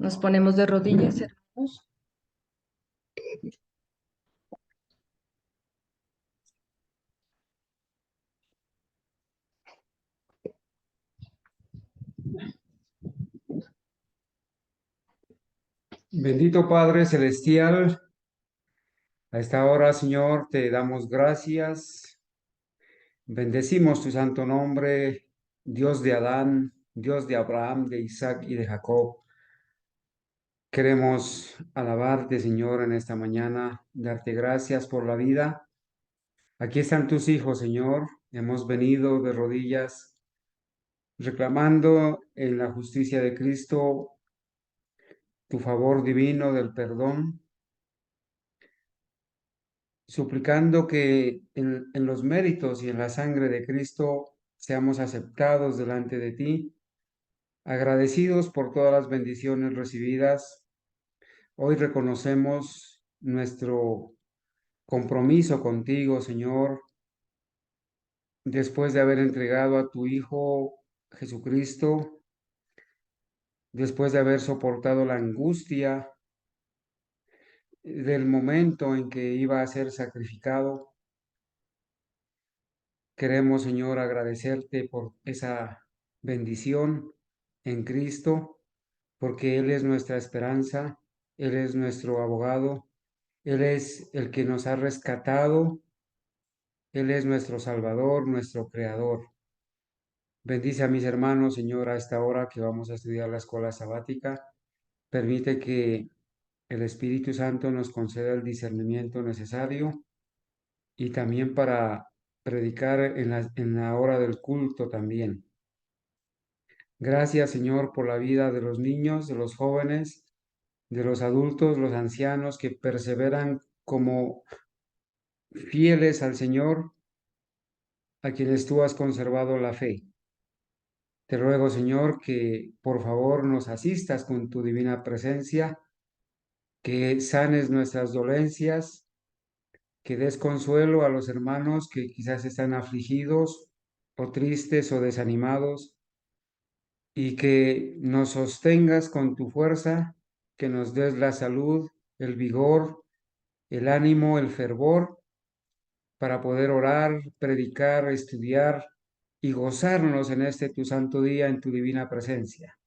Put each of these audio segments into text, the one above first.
Nos ponemos de rodillas, hermanos. Bendito Padre Celestial, a esta hora, Señor, te damos gracias. Bendecimos tu santo nombre, Dios de Adán, Dios de Abraham, de Isaac y de Jacob. Queremos alabarte, Señor, en esta mañana, darte gracias por la vida. Aquí están tus hijos, Señor. Hemos venido de rodillas reclamando en la justicia de Cristo tu favor divino del perdón, suplicando que en los méritos y en la sangre de Cristo seamos aceptados delante de ti, agradecidos por todas las bendiciones recibidas. Hoy reconocemos nuestro compromiso contigo, Señor, después de haber entregado a tu Hijo Jesucristo, después de haber soportado la angustia del momento en que iba a ser sacrificado. Queremos, Señor, agradecerte por esa bendición en Cristo, porque Él es nuestra esperanza, Él es nuestro abogado, Él es el que nos ha rescatado, Él es nuestro Salvador, nuestro Creador. Bendice a mis hermanos, Señor, a esta hora que vamos a estudiar la escuela sabática. Permite que el Espíritu Santo nos conceda el discernimiento necesario y también para predicar en la hora del culto también. Gracias, Señor, por la vida de los niños, de los jóvenes, de los adultos, los ancianos que perseveran como fieles al Señor, a quienes tú has conservado la fe. Te ruego, Señor, que por favor nos asistas con tu divina presencia, que sanes nuestras dolencias, que des consuelo a los hermanos que quizás están afligidos o tristes o desanimados, y que nos sostengas con tu fuerza, que nos des la salud, el vigor, el ánimo, el fervor para poder orar, predicar, estudiar y gozarnos en este tu santo día en tu divina presencia.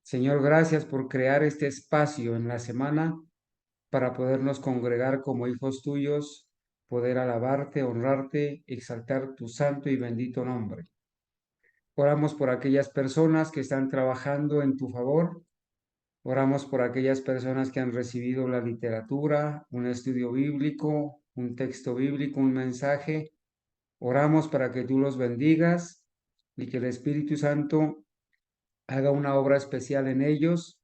Señor, gracias por crear este espacio en la semana para podernos congregar como hijos tuyos, poder alabarte, honrarte, exaltar tu santo y bendito nombre. Oramos por aquellas personas que están trabajando en tu favor. Oramos por aquellas personas que han recibido la literatura, un estudio bíblico, un texto bíblico, un mensaje. Oramos para que tú los bendigas y que el Espíritu Santo haga una obra especial en ellos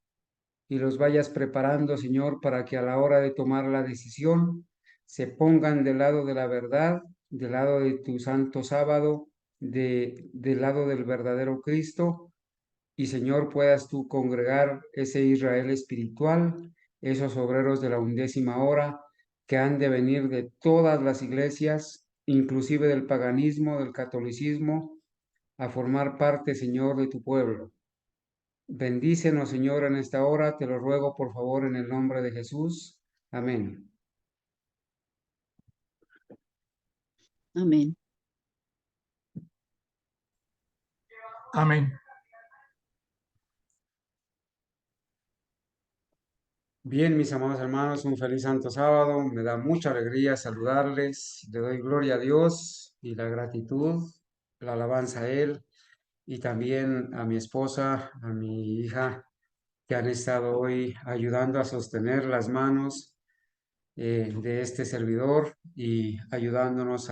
y los vayas preparando, Señor, para que a la hora de tomar la decisión se pongan del lado de la verdad, del lado de tu santo sábado, del lado del verdadero Cristo. Y Señor, puedas tú congregar ese Israel espiritual, esos obreros de la 11ª hora que han de venir de todas las iglesias, inclusive del paganismo, del catolicismo, a formar parte, Señor, de tu pueblo. Bendícenos, Señor, en esta hora, te lo ruego por favor en el nombre de Jesús. Amén. Amén. Amén. Bien, mis amados hermanos, un feliz santo sábado. Me da mucha alegría saludarles. Le doy gloria a Dios y la gratitud, la alabanza a Él y también a mi esposa, a mi hija, que han estado hoy ayudando a sostener las manos de este servidor y ayudándonos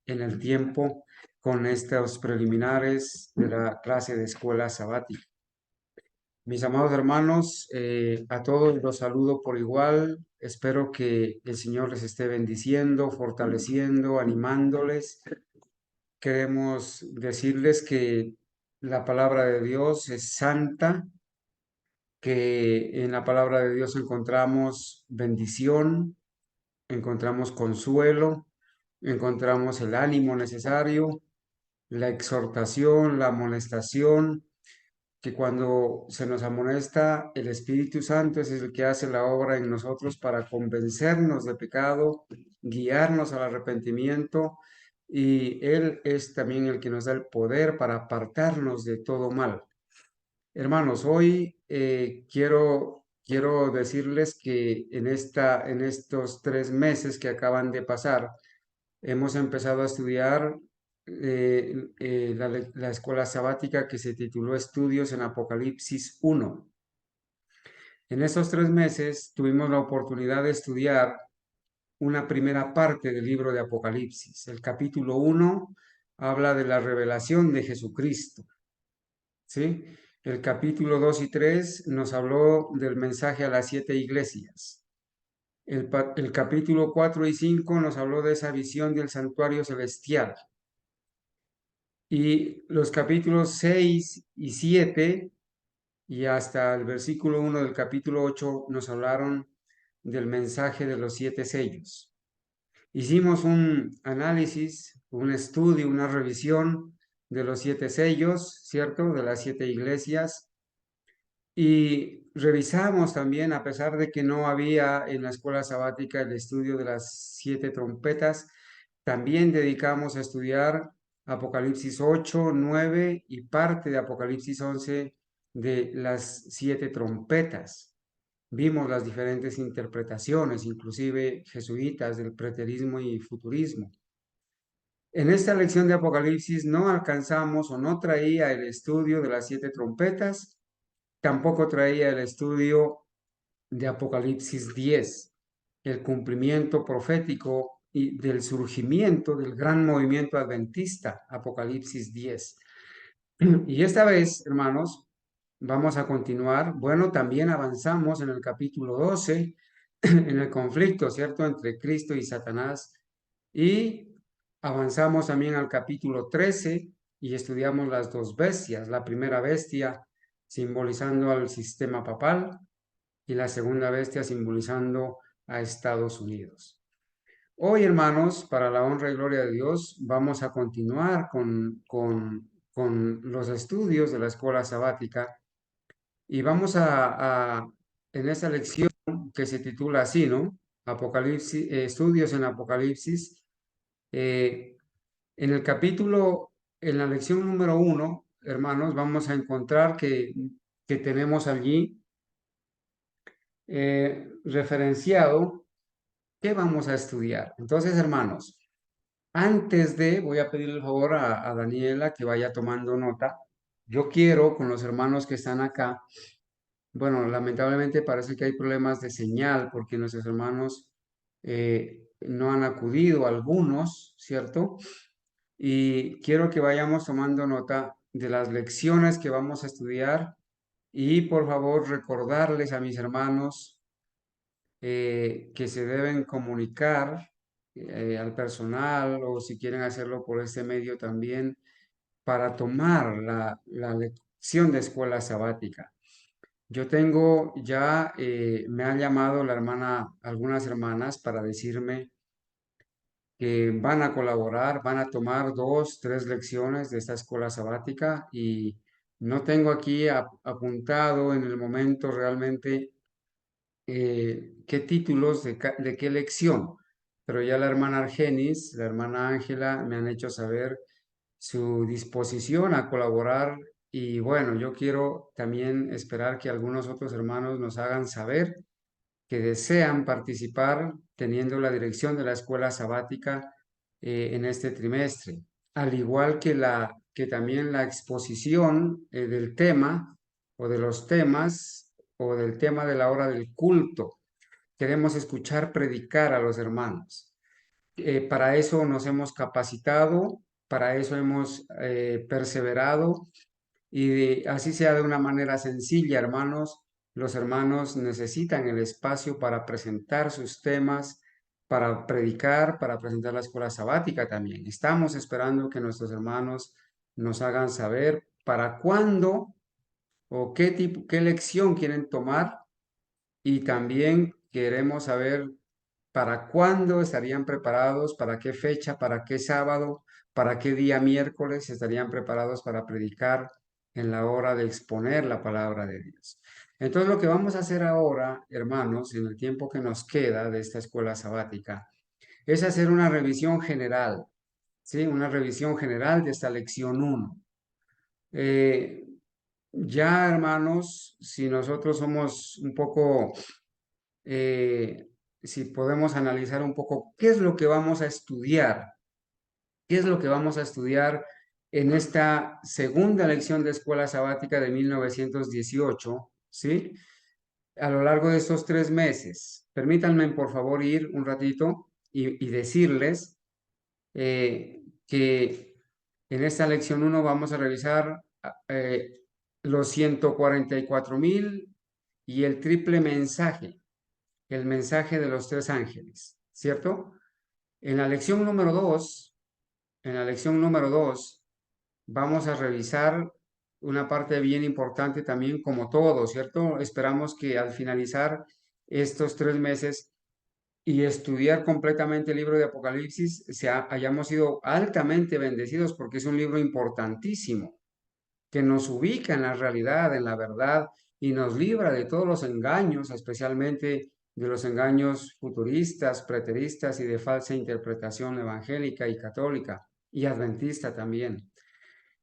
en el tiempo con estos preliminares de la clase de escuela sabática. Mis amados hermanos, a todos los saludo por igual. Espero que el Señor les esté bendiciendo, fortaleciendo, animándoles. Queremos decirles que la palabra de Dios es santa, que en la palabra de Dios encontramos bendición, encontramos consuelo, encontramos el ánimo necesario, la exhortación, la amonestación, que cuando se nos amonesta, el Espíritu Santo es el que hace la obra en nosotros para convencernos de pecado, guiarnos al arrepentimiento, y Él es también el que nos da el poder para apartarnos de todo mal. Hermanos, hoy quiero decirles que en estos 3 meses que acaban de pasar, hemos empezado a estudiar la escuela sabática que se tituló Estudios en Apocalipsis 1. En estos 3 meses tuvimos la oportunidad de estudiar una primera parte del libro de Apocalipsis. El capítulo 1 habla de la revelación de Jesucristo, ¿sí? El capítulo 2 y 3 nos habló del mensaje a las 7 iglesias. El capítulo 4 y 5 nos habló de esa visión del santuario celestial. Y los capítulos 6 y 7 y hasta el versículo 1 del capítulo 8 nos hablaron del mensaje de los 7 sellos. Hicimos un análisis, un estudio, una revisión de los 7 sellos, ¿cierto? De las 7 iglesias. Y revisamos también, a pesar de que no había en la escuela sabática el estudio de las 7 trompetas, también dedicamos a estudiar Apocalipsis 8, 9 y parte de Apocalipsis 11 de las 7 trompetas. Vimos las diferentes interpretaciones, inclusive jesuitas, del preterismo y futurismo. En esta lección de Apocalipsis no alcanzamos o no traía el estudio de las 7 trompetas, tampoco traía el estudio de Apocalipsis 10, el cumplimiento profético y del surgimiento del gran movimiento adventista, Apocalipsis 10. Y esta vez, hermanos, vamos a continuar. Bueno, también avanzamos en el capítulo 12, en el conflicto, ¿cierto?, entre Cristo y Satanás. Y avanzamos también al capítulo 13 y estudiamos las dos bestias. La primera bestia simbolizando al sistema papal y la segunda bestia simbolizando a Estados Unidos. Hoy, hermanos, para la honra y gloria de Dios, vamos a continuar con los estudios de la escuela sabática y vamos en esta lección que se titula así, ¿no? Apocalipsis, estudios en Apocalipsis. En la lección número 1, hermanos, vamos a encontrar que tenemos allí referenciado qué vamos a estudiar. Entonces, hermanos, voy a pedir el favor a Daniela que vaya tomando nota. Yo quiero con los hermanos que están acá, bueno, lamentablemente parece que hay problemas de señal porque nuestros hermanos no han acudido, algunos, ¿cierto? Y quiero que vayamos tomando nota de las lecciones que vamos a estudiar y por favor recordarles a mis hermanos que se deben comunicar al personal o si quieren hacerlo por este medio también para tomar la lección de escuela sabática. Yo tengo ya, me han llamado algunas hermanas para decirme que van a colaborar, van a tomar 2, 3 lecciones de esta escuela sabática y no tengo aquí apuntado en el momento realmente qué títulos de qué lección, pero ya la hermana Argenis, la hermana Ángela me han hecho saber su disposición a colaborar y bueno, yo quiero también esperar que algunos otros hermanos nos hagan saber que desean participar teniendo la dirección de la escuela sabática en este trimestre, al igual que también la exposición del tema o de los temas o del tema de la hora del culto. Queremos escuchar predicar a los hermanos. Para eso nos hemos capacitado, para eso hemos perseverado y así sea de una manera sencilla, hermanos. Los hermanos necesitan el espacio para presentar sus temas, para predicar, para presentar la escuela sabática también. Estamos esperando que nuestros hermanos nos hagan saber para cuándo o qué lección quieren tomar y también queremos saber para cuándo estarían preparados, para qué fecha, para qué sábado, para qué día miércoles estarían preparados para predicar en la hora de exponer la palabra de Dios. Entonces, lo que vamos a hacer ahora, hermanos, en el tiempo que nos queda de esta escuela sabática, es hacer una revisión general, ¿sí? Una revisión general de esta lección 1. Ya, hermanos, si nosotros somos un poco, si podemos analizar un poco qué es lo que vamos a estudiar, qué es lo que vamos a estudiar en esta segunda lección de escuela sabática de 1918, ¿sí? A lo largo de estos 3 meses. Permítanme, por favor, ir un ratito y decirles que en esta lección 1 vamos a revisar los 144,000 y el triple mensaje, el mensaje de los 3 ángeles, ¿cierto? En la lección número 2, vamos a revisar una parte bien importante también, como todo, ¿cierto? Esperamos que al finalizar estos 3 meses y estudiar completamente el libro de Apocalipsis, hayamos sido altamente bendecidos porque es un libro importantísimo que nos ubica en la realidad, en la verdad y nos libra de todos los engaños, especialmente de los engaños futuristas, preteristas y de falsa interpretación evangélica y católica y adventista también.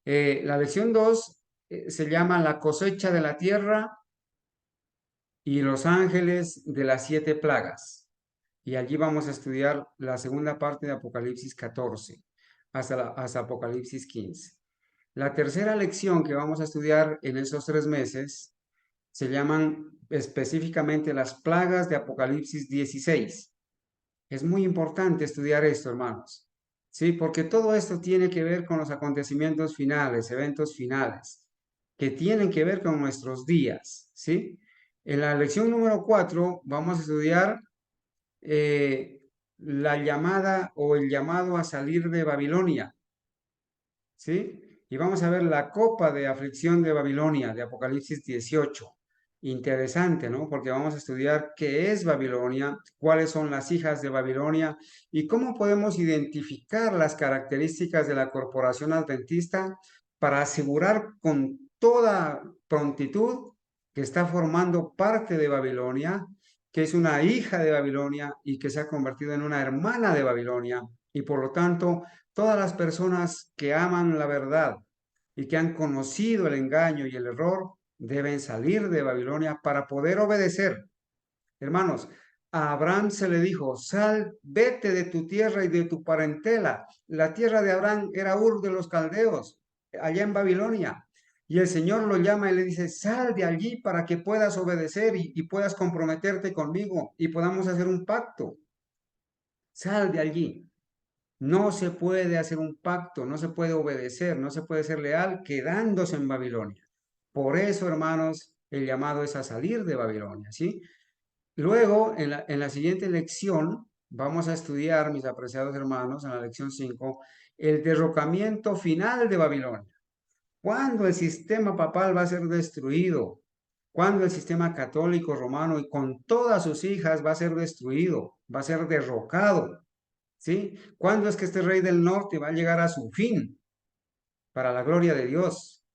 La lección 2 se llama La cosecha de la tierra y los ángeles de las 7 plagas. Y allí vamos a estudiar la segunda parte de Apocalipsis 14 hasta Apocalipsis 15. La tercera lección que vamos a estudiar en esos 3 meses se llaman específicamente las plagas de Apocalipsis 16. Es muy importante estudiar esto, hermanos, ¿sí? Porque todo esto tiene que ver con los acontecimientos finales, eventos finales, que tienen que ver con nuestros días, ¿sí? En la lección número 4 vamos a estudiar la llamada o el llamado a salir de Babilonia, ¿sí? Y vamos a ver la copa de aflicción de Babilonia, de Apocalipsis 18. Interesante, ¿no? Porque vamos a estudiar qué es Babilonia, cuáles son las hijas de Babilonia y cómo podemos identificar las características de la corporación adventista para asegurar con toda prontitud que está formando parte de Babilonia, que es una hija de Babilonia y que se ha convertido en una hermana de Babilonia y por lo tanto todas las personas que aman la verdad y que han conocido el engaño y el error deben salir de Babilonia para poder obedecer. Hermanos, a Abraham se le dijo, sal, vete de tu tierra y de tu parentela. La tierra de Abraham era Ur de los Caldeos, allá en Babilonia. Y el Señor lo llama y le dice, sal de allí para que puedas obedecer y puedas comprometerte conmigo y podamos hacer un pacto. Sal de allí. No se puede hacer un pacto, no se puede obedecer, no se puede ser leal quedándose en Babilonia. Por eso, hermanos, el llamado es a salir de Babilonia, ¿sí? Luego, en la siguiente lección, vamos a estudiar, mis apreciados hermanos, en la lección 5, el derrocamiento final de Babilonia. ¿Cuándo el sistema papal va a ser destruido? ¿Cuándo el sistema católico romano y con todas sus hijas va a ser destruido? Va a ser derrocado. ¿Sí? ¿Cuándo es que este rey del norte va a llegar a su fin para la gloria de Dios?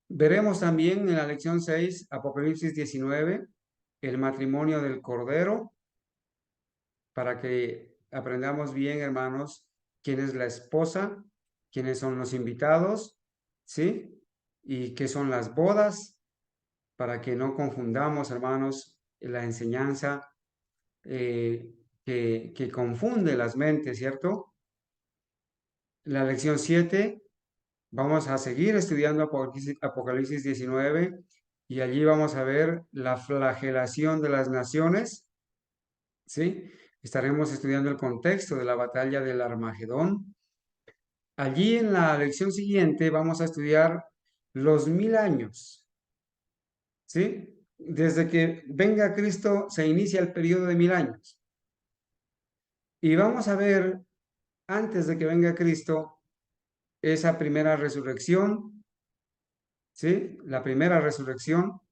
Veremos también en la lección 6, Apocalipsis 19, el matrimonio del Cordero, para que aprendamos bien, hermanos, quién es la esposa, quiénes son los invitados, ¿sí? Y qué son las bodas, para que no confundamos, hermanos, la enseñanza que confunde las mentes, ¿cierto? La lección 7, vamos a seguir estudiando Apocalipsis 19 y allí vamos a ver la flagelación de las naciones, ¿sí? Estaremos estudiando el contexto de la batalla del Armagedón. Allí en la lección siguiente vamos a estudiar los 1000 años, ¿sí? Desde que venga Cristo se inicia el periodo de 1000 años. Y vamos a ver, antes de que venga Cristo, esa primera resurrección, ¿sí? La primera resurrección.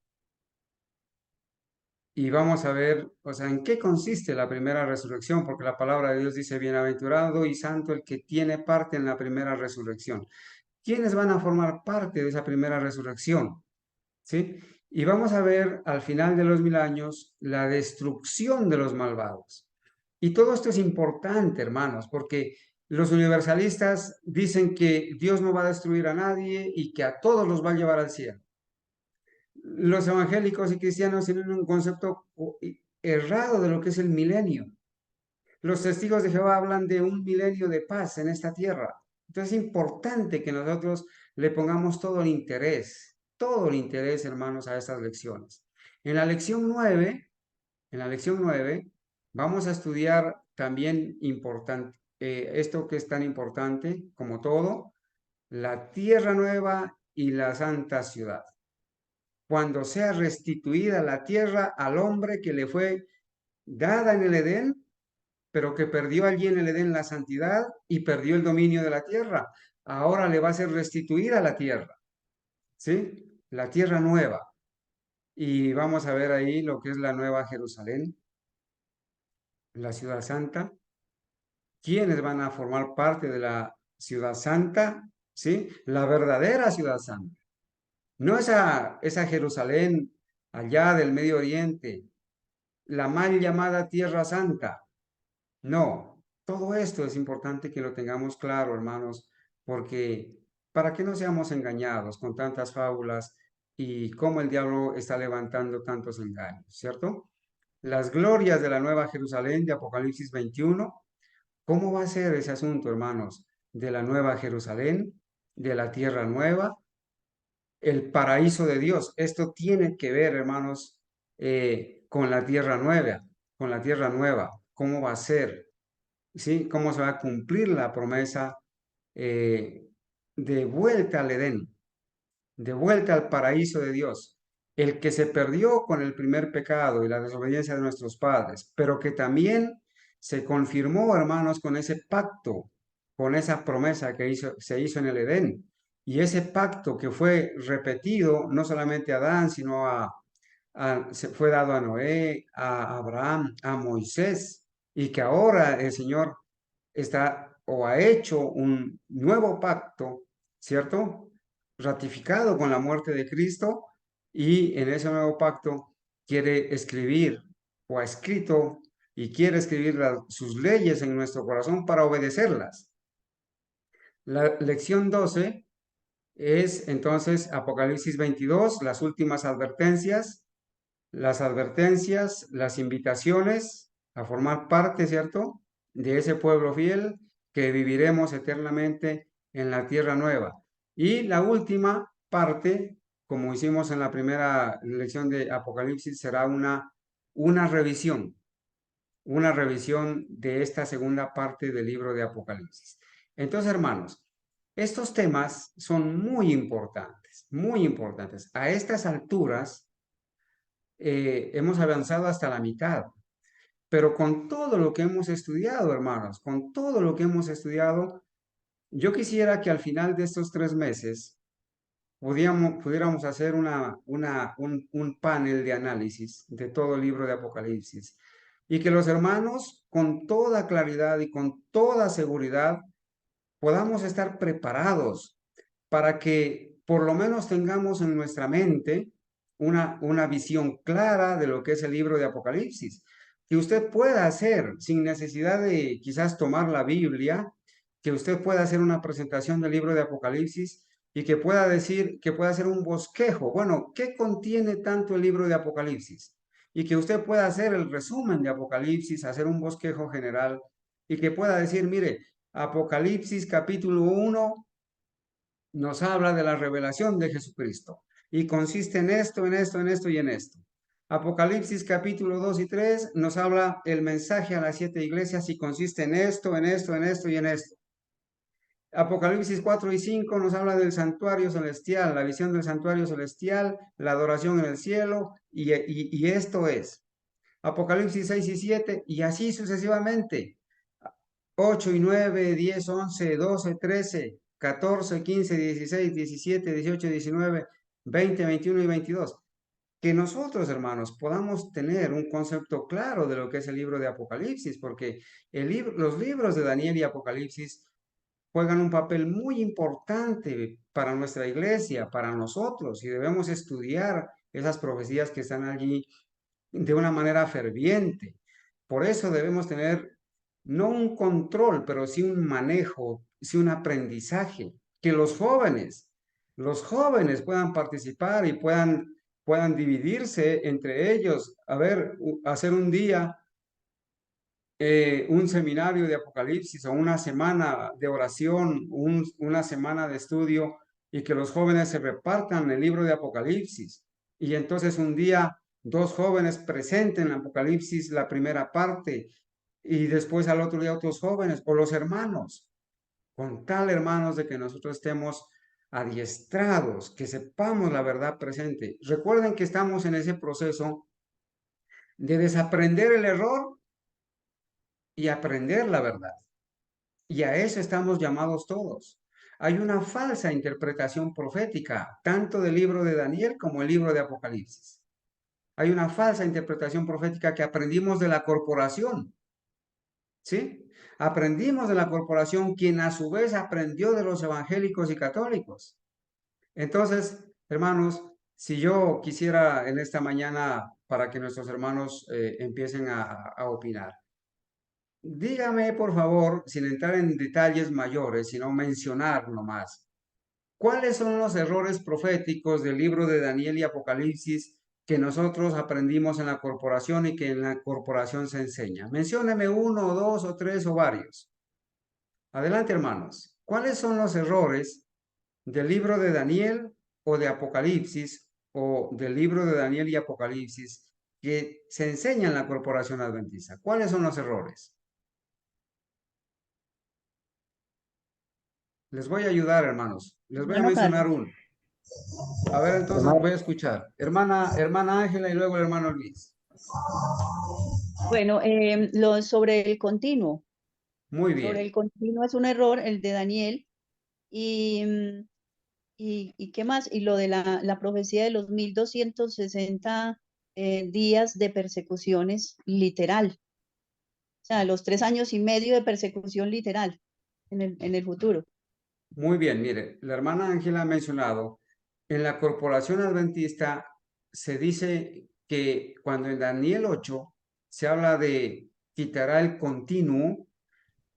Y vamos a ver, o sea, en qué consiste la primera resurrección, porque la palabra de Dios dice, bienaventurado y santo el que tiene parte en la primera resurrección. ¿quiénes van a formar parte de esa primera resurrección? ¿Sí? Y vamos a ver al final de los 1000 años la destrucción de los malvados. Y todo esto es importante, hermanos, porque los universalistas dicen que Dios no va a destruir a nadie y que a todos los va a llevar al cielo. Los evangélicos y cristianos tienen un concepto errado de lo que es el milenio. Los testigos de Jehová hablan de un milenio de paz en esta tierra. Entonces es importante que nosotros le pongamos todo el interés, hermanos, a estas lecciones. En la lección 9, vamos a estudiar también esto que es tan importante como todo, la tierra nueva y la santa ciudad. Cuando sea restituida la tierra al hombre que le fue dada en el Edén, pero que perdió allí en el Edén la santidad y perdió el dominio de la tierra. Ahora le va a ser restituida la tierra, ¿sí? La tierra nueva. Y vamos a ver ahí lo que es la nueva Jerusalén, la ciudad santa. ¿Quiénes van a formar parte de la ciudad santa? ¿Sí? La verdadera ciudad santa. No esa Jerusalén allá del Medio Oriente, la mal llamada Tierra Santa. No, todo esto es importante que lo tengamos claro, hermanos, porque para que no seamos engañados con tantas fábulas y cómo el diablo está levantando tantos engaños, ¿cierto? Las glorias de la Nueva Jerusalén de Apocalipsis 21, ¿cómo va a ser ese asunto, hermanos? De la Nueva Jerusalén, de la tierra nueva, el paraíso de Dios. Esto tiene que ver, hermanos, con la tierra nueva, con la tierra nueva. ¿Cómo va a ser? ¿Sí? ¿Cómo se va a cumplir la promesa de vuelta al Edén, de vuelta al paraíso de Dios? El que se perdió con el primer pecado y la desobediencia de nuestros padres, pero que también se confirmó, hermanos, con ese pacto, con esa promesa que se hizo en el Edén. Y ese pacto que fue repetido no solamente a Adán, sino se fue dado a Noé, a Abraham, a Moisés, y que ahora el Señor está o ha hecho un nuevo pacto, ¿cierto? Ratificado con la muerte de Cristo, y en ese nuevo pacto quiere escribir o ha escrito y quiere escribir sus leyes en nuestro corazón para obedecerlas. La lección 12 es entonces Apocalipsis 22, las últimas advertencias, las invitaciones a formar parte, ¿cierto?, de ese pueblo fiel que viviremos eternamente en la tierra nueva. Y la última parte, como hicimos en la primera lección de Apocalipsis, será una revisión de esta segunda parte del libro de Apocalipsis. Entonces, hermanos, estos temas son muy importantes, muy importantes. A estas alturas, hemos avanzado hasta la mitad, pero con todo lo que hemos estudiado, hermanos, con todo lo que hemos estudiado, yo quisiera que al final de estos 3 meses pudiéramos hacer un panel de análisis de todo el libro de Apocalipsis y que los hermanos con toda claridad y con toda seguridad podamos estar preparados para que por lo menos tengamos en nuestra mente una visión clara de lo que es el libro de Apocalipsis, que usted pueda hacer sin necesidad de quizás tomar la Biblia, que usted pueda hacer una presentación del libro de Apocalipsis y que pueda decir, que pueda hacer un bosquejo. Bueno, ¿qué contiene tanto el libro de Apocalipsis? Y que usted pueda hacer el resumen de Apocalipsis, hacer un bosquejo general y que pueda decir, mire, Apocalipsis capítulo 1 nos habla de la revelación de Jesucristo y consiste en esto, en esto, en esto y en esto. Apocalipsis capítulo 2 y 3 nos habla el mensaje a las 7 iglesias y consiste en esto, en esto, en esto y en esto. Apocalipsis 4 y 5 nos habla del santuario celestial, la visión del santuario celestial, la adoración en el cielo y esto es. Apocalipsis 6 y 7 y así sucesivamente. 8 y 9, 10, 11, 12, 13, 14, 15, 16, 17, 18, 19, 20, 21 y 22. Que nosotros, hermanos, podamos tener un concepto claro de lo que es el libro de Apocalipsis, porque los libros de Daniel y Apocalipsis juegan un papel muy importante para nuestra iglesia, para nosotros, y debemos estudiar esas profecías que están allí de una manera ferviente. Por eso debemos tener no un control, pero sí un manejo, sí un aprendizaje, que los jóvenes puedan participar y puedan dividirse entre ellos, a ver, hacer un día un seminario de Apocalipsis o una semana de oración, una semana de estudio y que los jóvenes se repartan el libro de Apocalipsis. Y entonces un día dos jóvenes presenten Apocalipsis la primera parte y después al otro día otros jóvenes o los hermanos, con tal hermanos de que nosotros estemos adiestrados, que sepamos la verdad presente. Recuerden que estamos en ese proceso de desaprender el error y aprender la verdad. Y a eso estamos llamados todos. Hay una falsa interpretación profética, tanto del libro de Daniel como el libro de Apocalipsis. Hay una falsa interpretación profética que aprendimos de la corporación, ¿sí? Aprendimos de la corporación, quien a su vez aprendió de los evangélicos y católicos. Entonces, hermanos, si yo quisiera en esta mañana, para que nuestros hermanos empiecen a opinar, dígame, por favor, sin entrar en detalles mayores, sino mencionar nomás, ¿cuáles son los errores proféticos del libro de Daniel y Apocalipsis que nosotros aprendimos en la corporación y que en la corporación se enseña? Mencióneme uno, o dos, o tres, o varios. Adelante, hermanos. ¿Cuáles son los errores del libro de Daniel o de Apocalipsis o del libro de Daniel y Apocalipsis que se enseña en la corporación adventista? ¿Cuáles son los errores? Les voy a ayudar, hermanos. Les voy a Hermano mencionar Carlos. uno. A ver, entonces Hermano, voy a escuchar. Hermana Ángela y luego el hermano Luis. Bueno, sobre el continuo. Muy Sobre el bien. continuo es un error, el de Daniel. ¿Y qué más? Y lo de la profecía de los 1260 días de persecuciones literal. O sea, los 3 años y medio de persecución literal en el futuro. Muy bien, mire, la hermana Ángela ha mencionado, en la corporación adventista se dice que cuando en Daniel 8 se habla de quitará el continuo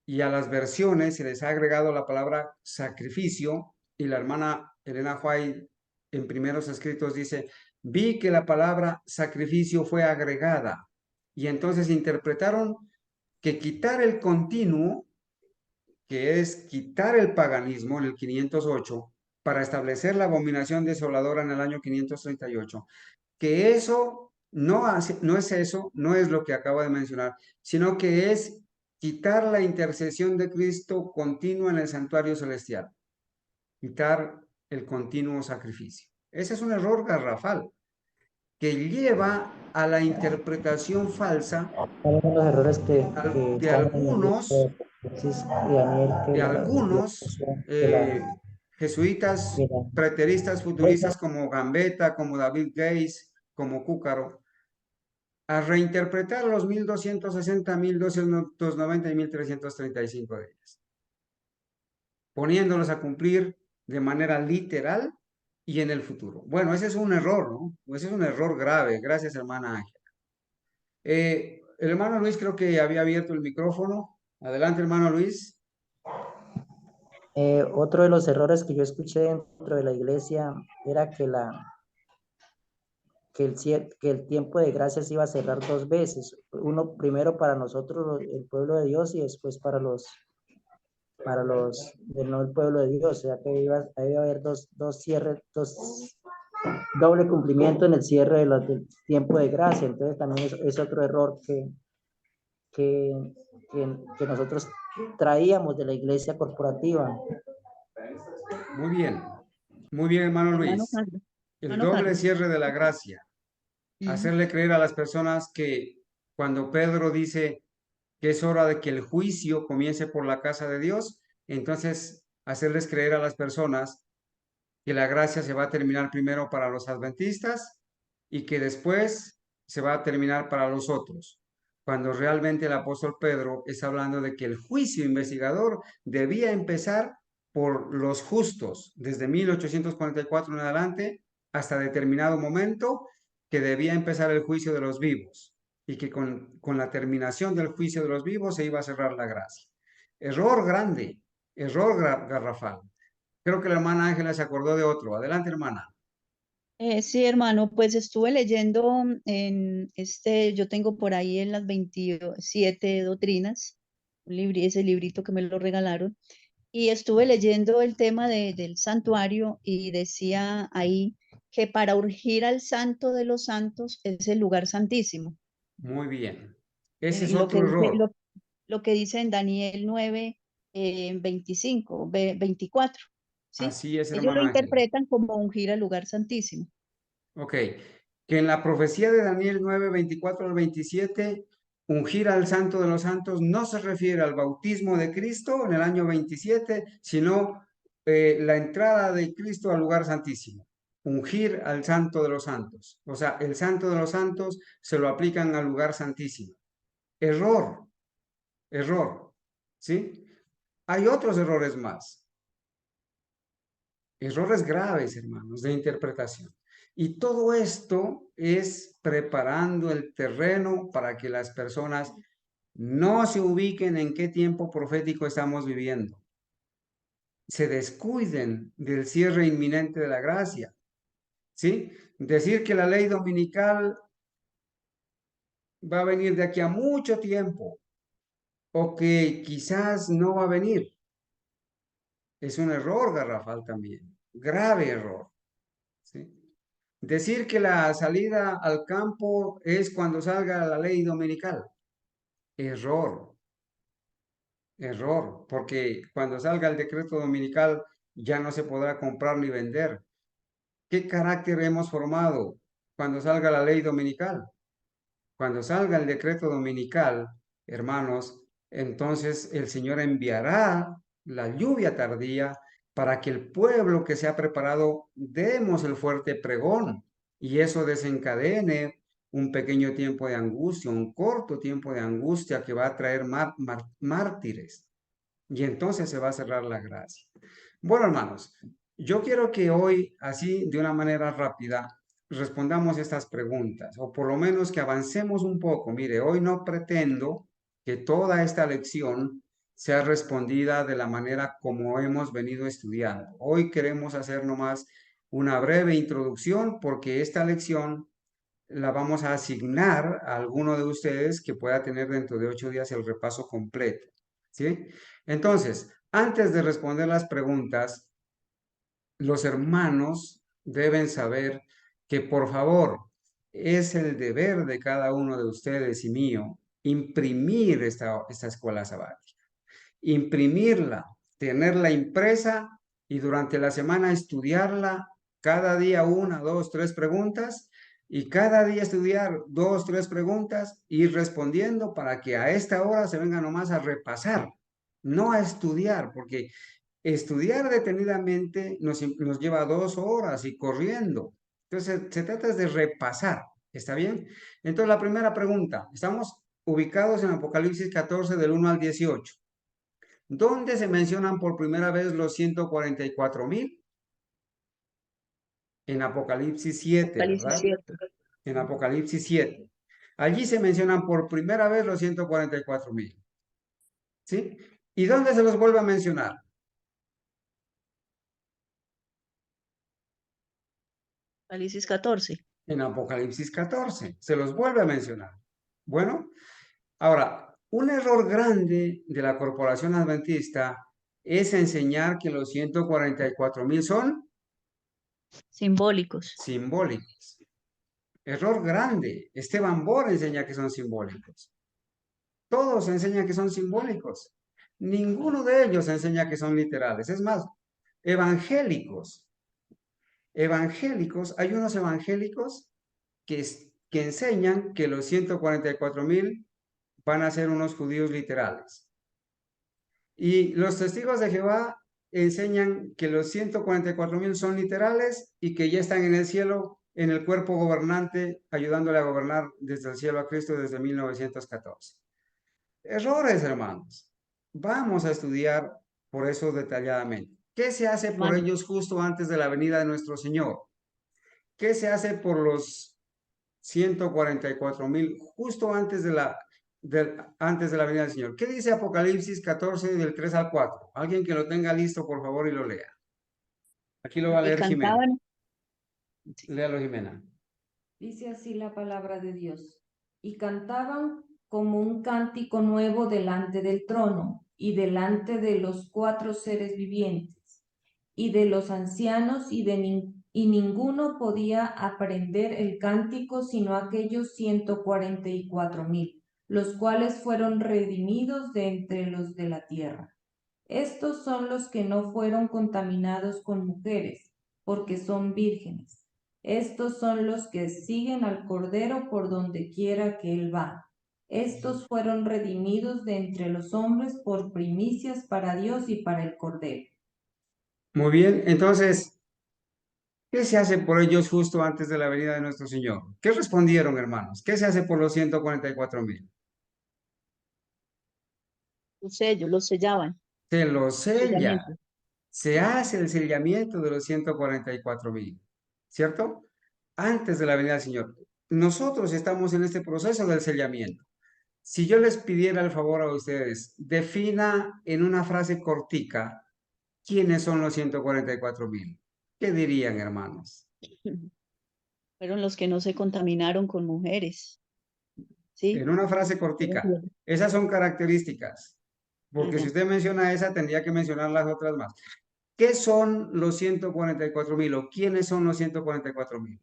y a las versiones se les ha agregado la palabra sacrificio y la hermana Elena White en primeros escritos dice, vi que la palabra sacrificio fue agregada y entonces interpretaron que quitar el continuo, que es quitar el paganismo en el 508 para establecer la abominación desoladora en el año 538, que eso no es eso, no es lo que acabo de mencionar, sino que es quitar la intercesión de Cristo continua en el santuario celestial, quitar el continuo sacrificio. Ese es un error garrafal que lleva a la interpretación falsa ¿cuáles son los errores que de están en el libro algunos, de Apocalipsis y Daniel de la algunos expresión de la, jesuitas de la preteristas iglesia? futuristas como Gambetta, como David Gates, como Cúcaro, a reinterpretar los 1260, 1290 y 1335 de ellas, poniéndolos a cumplir de manera literal y en el futuro. Bueno, ese es un error, ¿no? Ese es un error grave. Gracias, hermana Ángela. El hermano Luis creo que había abierto el micrófono. Adelante, hermano Luis. Otro de los errores que yo escuché dentro de la iglesia era que el tiempo de gracia se iba a cerrar 2 veces. Uno primero para nosotros, el pueblo de Dios, y después para los del no el pueblo de Dios. O sea que iba a haber dos cierres, doble cumplimiento en el cierre del tiempo de gracia. Entonces también es otro error que, que nosotros traíamos de la iglesia corporativa. Muy bien, hermano Hermano Luis. Carlos. El Hermano doble Carlos. cierre de la gracia. Hacerle creer a las personas que cuando Pedro dice que es hora de que el juicio comience por la casa de Dios, entonces hacerles creer a las personas que la gracia se va a terminar primero para los adventistas y que después se va a terminar para los otros. cuando realmente el apóstol Pedro está hablando de que el juicio investigador debía empezar por los justos, desde 1844 en adelante, hasta determinado momento, que debía empezar el juicio de los vivos, y que con la terminación del juicio de los vivos se iba a cerrar la gracia. Error grande, error garrafal. Creo que la hermana Ángela se acordó de otro. Adelante, hermana. Sí, hermano, pues estuve leyendo yo tengo por ahí en las 27 doctrinas, ese librito que me lo regalaron, y estuve leyendo el tema del santuario y decía ahí que para urgir al santo de los santos es el lugar santísimo. Muy bien. Ese es Lo que otro dice, error. lo que dice en Daniel 9, 25, 24, ¿sí? Así es, Ellos lo hermana Ángela. interpretan como ungir al lugar santísimo. Ok, que en la profecía de Daniel 9, 24 al 27, ungir al santo de los santos no se refiere al bautismo de Cristo en el año 27, sino la entrada de Cristo al lugar santísimo. Ungir al santo de los santos. O sea, el santo de los santos se lo aplican al lugar santísimo. Error, error, ¿sí? Hay otros errores más. Errores graves, hermanos, de interpretación. Y todo esto es preparando el terreno para que las personas no se ubiquen en qué tiempo profético estamos viviendo. Se descuiden del cierre inminente de la gracia. ¿Sí? Decir que la ley dominical va a venir de aquí a mucho tiempo o que quizás no va a venir es un error garrafal también. Grave error. ¿Sí? Decir que la salida al campo es cuando salga la ley dominical. Error, error, porque cuando salga el decreto dominical ya no se podrá comprar ni vender. ¿Qué carácter hemos formado cuando salga la ley dominical? Cuando salga el decreto dominical, hermanos, entonces el Señor enviará la lluvia tardía para que el pueblo que se ha preparado demos el fuerte pregón y eso desencadene un pequeño tiempo de angustia, un corto tiempo de angustia que va a traer mártires y entonces se va a cerrar la gracia. Bueno, hermanos, yo quiero que hoy, así de una manera rápida, respondamos estas preguntas, o por lo menos que avancemos un poco. Mire, hoy no pretendo que toda esta lección sea respondida de la manera como hemos venido estudiando. Hoy queremos hacer nomás una breve introducción porque esta lección la vamos a asignar a alguno de ustedes que pueda tener dentro de 8 días el repaso completo. ¿Sí? Entonces, antes de responder las preguntas, los hermanos deben saber que, por favor, es el deber de cada uno de ustedes y mío imprimir esta escuela sabática, imprimirla, tenerla impresa y durante la semana estudiarla cada día 1, 2, 3 preguntas y cada día estudiar 2, 3 preguntas, ir respondiendo para que a esta hora se venga nomás a repasar, no a estudiar, porque estudiar detenidamente nos lleva 2 horas y corriendo. Entonces, se trata de repasar, ¿está bien? Entonces, la primera pregunta, estamos ubicados en Apocalipsis 14 del 1 al 18. ¿Dónde se mencionan por primera vez los 144,000? En Apocalipsis 7, Apocalipsis ¿verdad? 7. En Apocalipsis 7. Allí se mencionan por primera vez los 144,000. ¿Sí? ¿Y dónde se los vuelve a mencionar? Apocalipsis 14. En Apocalipsis 14. Se los vuelve a mencionar. Bueno, ahora, un error grande de la corporación adventista es enseñar que los 144,000 son Simbólicos. simbólicos. Error grande. Esteban Bor enseña que son simbólicos. Todos enseñan que son simbólicos. Ninguno de ellos enseña que son literales. Es más, evangélicos. Hay unos evangélicos que enseñan que los 144,000 van a ser unos judíos literales. Y los testigos de Jehová enseñan que los 144,000 son literales y que ya están en el cielo en el cuerpo gobernante, ayudándole a gobernar desde el cielo a Cristo desde 1914. Errores, hermanos. Vamos a estudiar por eso detalladamente. ¿Qué se hace por Hermano, ellos justo antes de la venida de nuestro Señor? ¿Qué se hace por los 144,000 justo antes de la venida del Señor? ¿Qué dice Apocalipsis 14 del 3 al 4? Alguien que lo tenga listo, por favor, y lo lea. Aquí lo va a y leer Jimena. cantaban, Léalo, Jimena. Dice así la palabra de Dios. Y cantaban como un cántico nuevo delante del trono y delante de los 4 seres vivientes y de los ancianos y ninguno podía aprender el cántico sino aquellos 144,000, los cuales fueron redimidos de entre los de la tierra. Estos son los que no fueron contaminados con mujeres, porque son vírgenes. Estos son los que siguen al Cordero por donde quiera que él va. Estos fueron redimidos de entre los hombres por primicias para Dios y para el Cordero. Muy bien, entonces, ¿qué se hace por ellos justo antes de la venida de nuestro Señor? ¿Qué respondieron, hermanos? ¿Qué se hace por los 144,000? los sellos, los sellaban, Se los sella. sellamiento. Se hace el sellamiento de los 144,000, ¿cierto? Antes de la venida del Señor. Nosotros estamos en este proceso del sellamiento. Si yo les pidiera el favor a ustedes, defina en una frase cortica quiénes son los 144,000. ¿Qué dirían, hermanos? Fueron los que no se contaminaron con mujeres, En ¿sí? una frase Fueron cortica. los- Esas son características, Ah, porque si ya. usted menciona esa, tendría que mencionar las otras más. ¿Qué son los 144,000 o quiénes son los 144,000?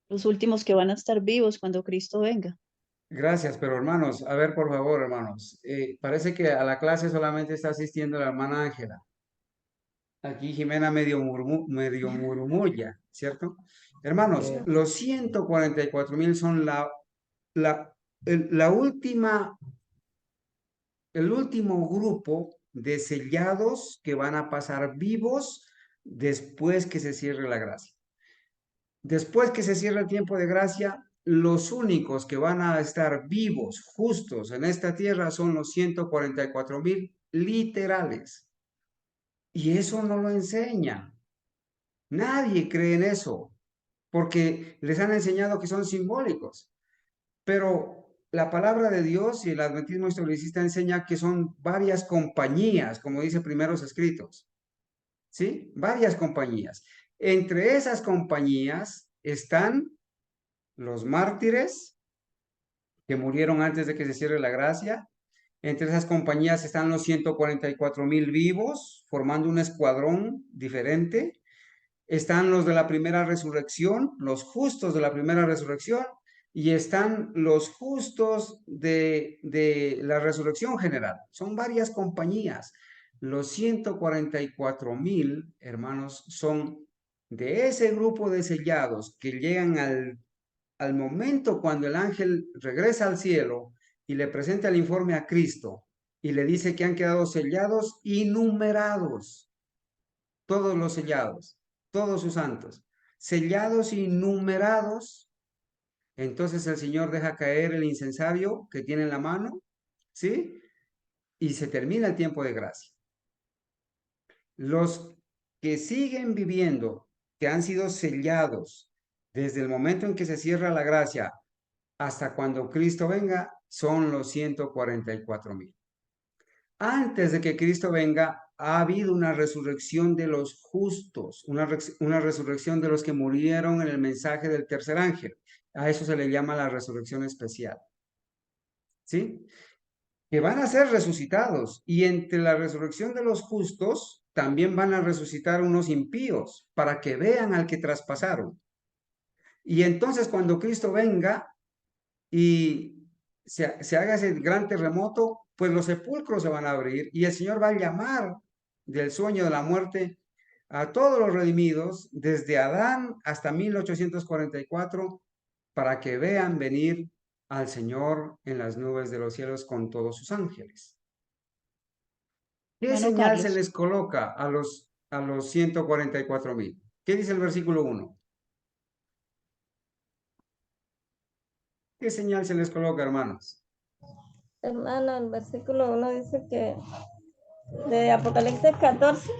Los últimos que van a estar vivos cuando Cristo venga. Gracias, pero hermanos, a ver, por favor, hermanos, parece que a la clase solamente está asistiendo la hermana Ángela. Aquí Jimena medio murmulla, ¿cierto? Hermanos, Ok. los 144,000 son la última, el último grupo de sellados que van a pasar vivos después que se cierre la gracia. Después que se cierre el tiempo de gracia, los únicos que van a estar vivos, justos en esta tierra son los 144,000 literales. Y eso no lo enseña. Nadie cree en eso, porque les han enseñado que son simbólicos. Pero la palabra de Dios y el adventismo historicista enseña que son varias compañías, como dice primeros escritos. ¿Sí? Varias compañías. Entre esas compañías están los mártires que murieron antes de que se cierre la gracia. Entre esas compañías están los 144,000 vivos, formando un escuadrón diferente. Están los de la primera resurrección, los justos de la primera resurrección, y están los justos de la resurrección general. Son varias compañías. Los 144,000, hermanos, son de ese grupo de sellados que llegan al momento cuando el ángel regresa al cielo y le presenta el informe a Cristo y le dice que han quedado sellados y numerados, todos los sellados, todos sus santos, sellados y numerados. Entonces el Señor deja caer el incensario que tiene en la mano, ¿sí? Y se termina el tiempo de gracia. Los que siguen viviendo, que han sido sellados desde el momento en que se cierra la gracia hasta cuando Cristo venga, son los 144,000. Antes de que Cristo venga, ha habido una resurrección de los justos, una resurrección de los que murieron en el mensaje del tercer ángel. A eso se le llama la resurrección especial. ¿Sí? Que van a ser resucitados. Y entre la resurrección de los justos, también van a resucitar unos impíos para que vean al que traspasaron. Y entonces cuando Cristo venga, y se haga ese gran terremoto, pues los sepulcros se van a abrir y el Señor va a llamar del sueño de la muerte a todos los redimidos, desde Adán hasta 1844, para que vean venir al Señor en las nubes de los cielos con todos sus ángeles. ¿Qué Hermano señal se Carlos, les coloca a los 144,000? ¿Qué dice el versículo 1? ¿Qué señal se les coloca, hermanos? Hermano, el versículo 1 dice que de Apocalipsis 14,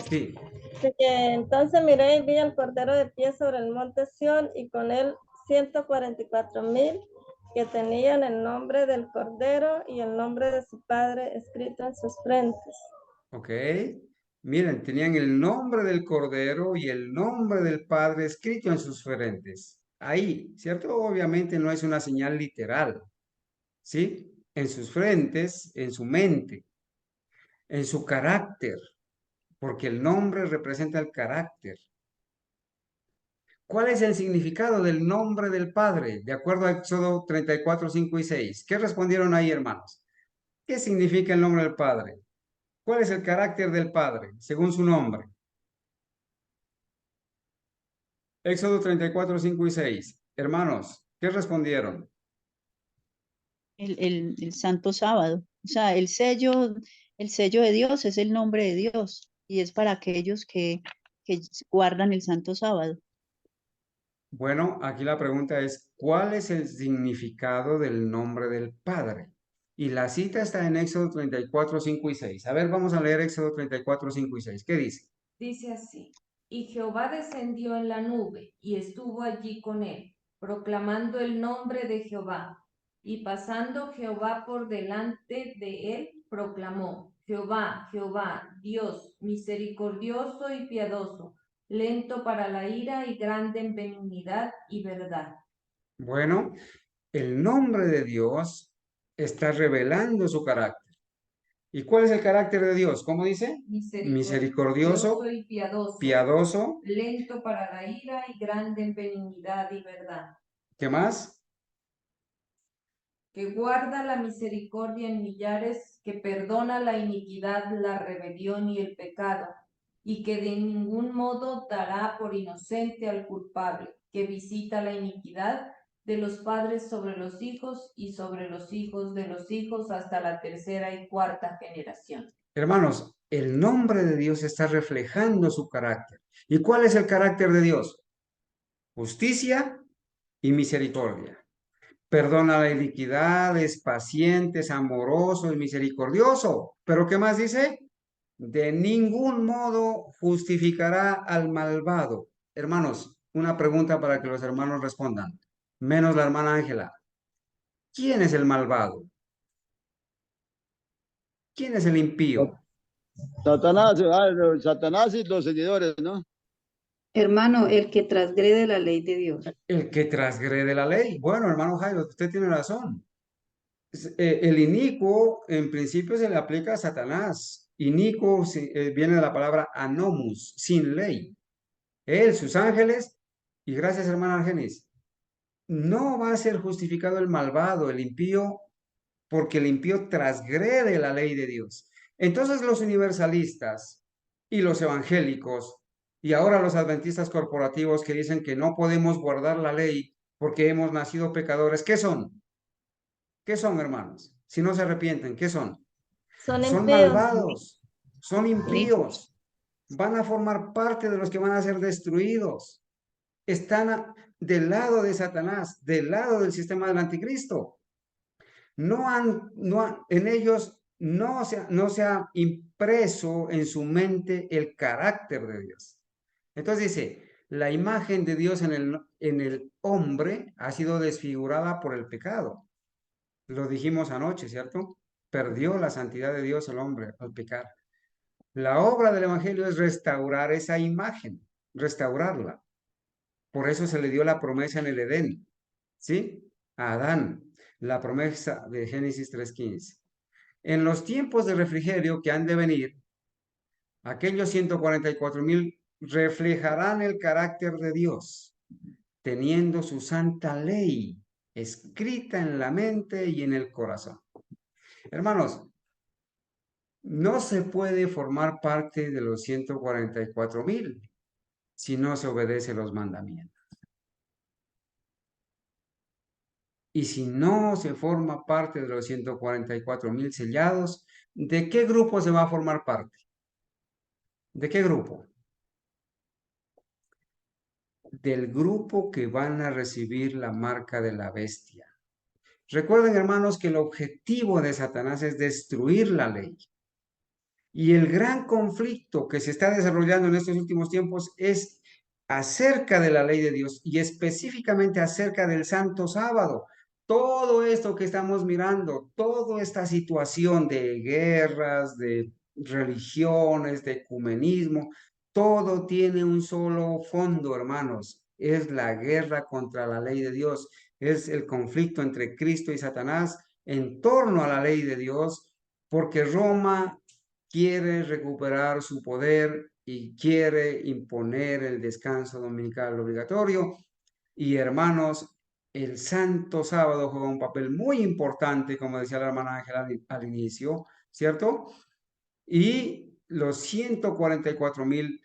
Sí. dice que entonces miré y vi al Cordero de pie sobre el monte Sión y con él 144,000 que tenían el nombre del Cordero y el nombre de su Padre escrito en sus frentes. Ok. Miren, tenían el nombre del Cordero y el nombre del Padre escrito en sus frentes. Ahí, ¿cierto? Obviamente no es una señal literal, ¿sí? En sus frentes, en su mente, en su carácter, porque el nombre representa el carácter. ¿Cuál es el significado del nombre del Padre? De acuerdo a Éxodo 34, 5 y 6. ¿Qué respondieron ahí, hermanos? ¿Qué significa el nombre del Padre? ¿Cuál es el carácter del Padre, según su nombre? Éxodo 34, 5 y 6. Hermanos, ¿qué respondieron? El santo sábado. O sea, el sello de Dios es el nombre de Dios y es para aquellos que guardan el santo sábado. Bueno, aquí la pregunta es, ¿cuál es el significado del nombre del Padre? Y la cita está en Éxodo 34, 5 y 6. A ver, vamos a leer Éxodo 34, 5 y 6. ¿Qué dice? Dice así, y Jehová descendió en la nube y estuvo allí con él, proclamando el nombre de Jehová. Y pasando Jehová por delante de él, proclamó, Jehová, Jehová, Dios, misericordioso y piadoso, lento para la ira y grande en benignidad y verdad. Bueno, el nombre de Dios está revelando su carácter. ¿Y cuál es el carácter de Dios? ¿Cómo dice? Misericordioso, y piadoso, piadoso. lento para la ira y grande en benignidad y verdad. ¿Qué más? Que guarda la misericordia en millares, que perdona la iniquidad, la rebelión y el pecado, y que de ningún modo dará por inocente al culpable, que visita la iniquidad de los padres sobre los hijos y sobre los hijos de los hijos hasta la tercera y cuarta generación. Hermanos, el nombre de Dios está reflejando su carácter. ¿Y cuál es el carácter de Dios? Justicia y misericordia. Perdona la iniquidad, es paciente, es amoroso y misericordioso. ¿Pero qué más dice? De ningún modo justificará al malvado. Hermanos, una pregunta para que los hermanos respondan, menos la hermana Ángela. ¿Quién es el malvado? ¿Quién es el impío? Satanás, Satanás y los seguidores, ¿no? Hermano, el que transgrede la ley de Dios. El que transgrede la ley. Bueno, hermano Jairo, usted tiene razón. El inicuo, en principio, se le aplica a Satanás. Inicuo viene de la palabra anomus, sin ley. Él, sus ángeles, y gracias, hermana Argenis, no va a ser justificado el malvado, el impío, porque el impío transgrede la ley de Dios. Entonces los universalistas y los evangélicos y ahora los adventistas corporativos que dicen que no podemos guardar la ley porque hemos nacido pecadores, ¿qué son? ¿Qué son, hermanos? Si no se arrepienten, ¿qué son? Son Son impíos. malvados, son impíos, van a formar parte de los que van a ser destruidos. Están del lado de Satanás, del lado del sistema del anticristo. En ellos no se ha impreso en su mente el carácter de Dios. Entonces dice, la imagen de Dios en el hombre ha sido desfigurada por el pecado. Lo dijimos anoche, ¿cierto? Perdió la santidad de Dios el hombre al pecar. La obra del Evangelio es restaurar esa imagen, restaurarla. Por eso se le dio la promesa en el Edén, ¿sí? A Adán, la promesa de Génesis 3:15. En los tiempos de refrigerio que han de venir, aquellos 144,000 reflejarán el carácter de Dios, teniendo su santa ley escrita en la mente y en el corazón. Hermanos, no se puede formar parte de los 144,000 si no se obedece los mandamientos. Y si no se forma parte de los 144,000 sellados, ¿de qué grupo se va a formar parte? ¿De qué grupo? del grupo que van a recibir la marca de la bestia. Recuerden, hermanos, que el objetivo de Satanás es destruir la ley. Y el gran conflicto que se está desarrollando en estos últimos tiempos es acerca de la ley de Dios y específicamente acerca del Santo Sábado. Todo esto que estamos mirando, toda esta situación de guerras, de religiones, de ecumenismo, todo tiene un solo fondo, hermanos. Es la guerra contra la ley de Dios. Es el conflicto entre Cristo y Satanás en torno a la ley de Dios, porque Roma quiere recuperar su poder y quiere imponer el descanso dominical obligatorio. Y hermanos, el Santo Sábado juega un papel muy importante, como decía la hermana Ángela al inicio, ¿cierto? Y los 144,000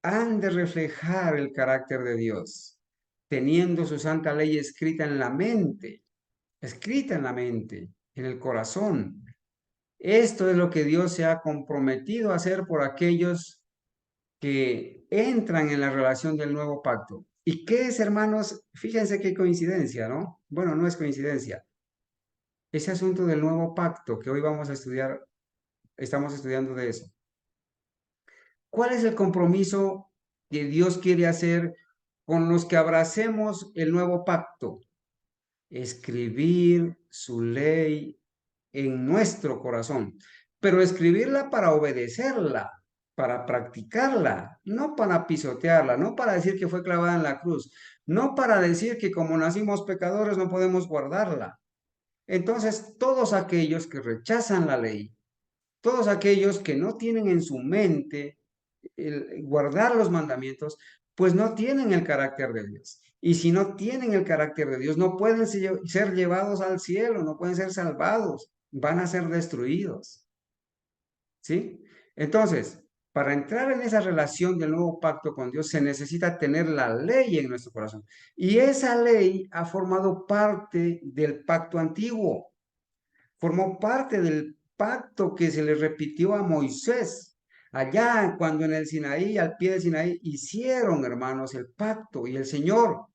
han de reflejar el carácter de Dios, teniendo su santa ley escrita en la mente, en el corazón. Esto es lo que Dios se ha comprometido a hacer por aquellos que entran en la relación del nuevo pacto. ¿Y qué es, hermanos? Fíjense qué coincidencia, ¿no? Bueno, no es coincidencia. Ese asunto del nuevo pacto que hoy vamos a estudiar, estamos estudiando de eso. ¿Cuál es el compromiso que Dios quiere hacer con los que abracemos el nuevo pacto? Escribir su ley en nuestro corazón, pero escribirla para obedecerla, para practicarla, no para pisotearla, no para decir que fue clavada en la cruz, no para decir que como nacimos pecadores no podemos guardarla. Entonces, todos aquellos que rechazan la ley, todos aquellos que no tienen en su mente guardar los mandamientos, pues no tienen el carácter de Dios. Y si no tienen el carácter de Dios, no pueden ser llevados al cielo, no pueden ser salvados, van a ser destruidos. ¿Sí? Entonces, para entrar en esa relación del nuevo pacto con Dios, se necesita tener la ley en nuestro corazón. Y esa ley ha formado parte del pacto antiguo, formó parte del pacto que se le repitió a Moisés. Allá cuando en el Sinaí, al pie del Sinaí, hicieron, hermanos, el pacto y el Señor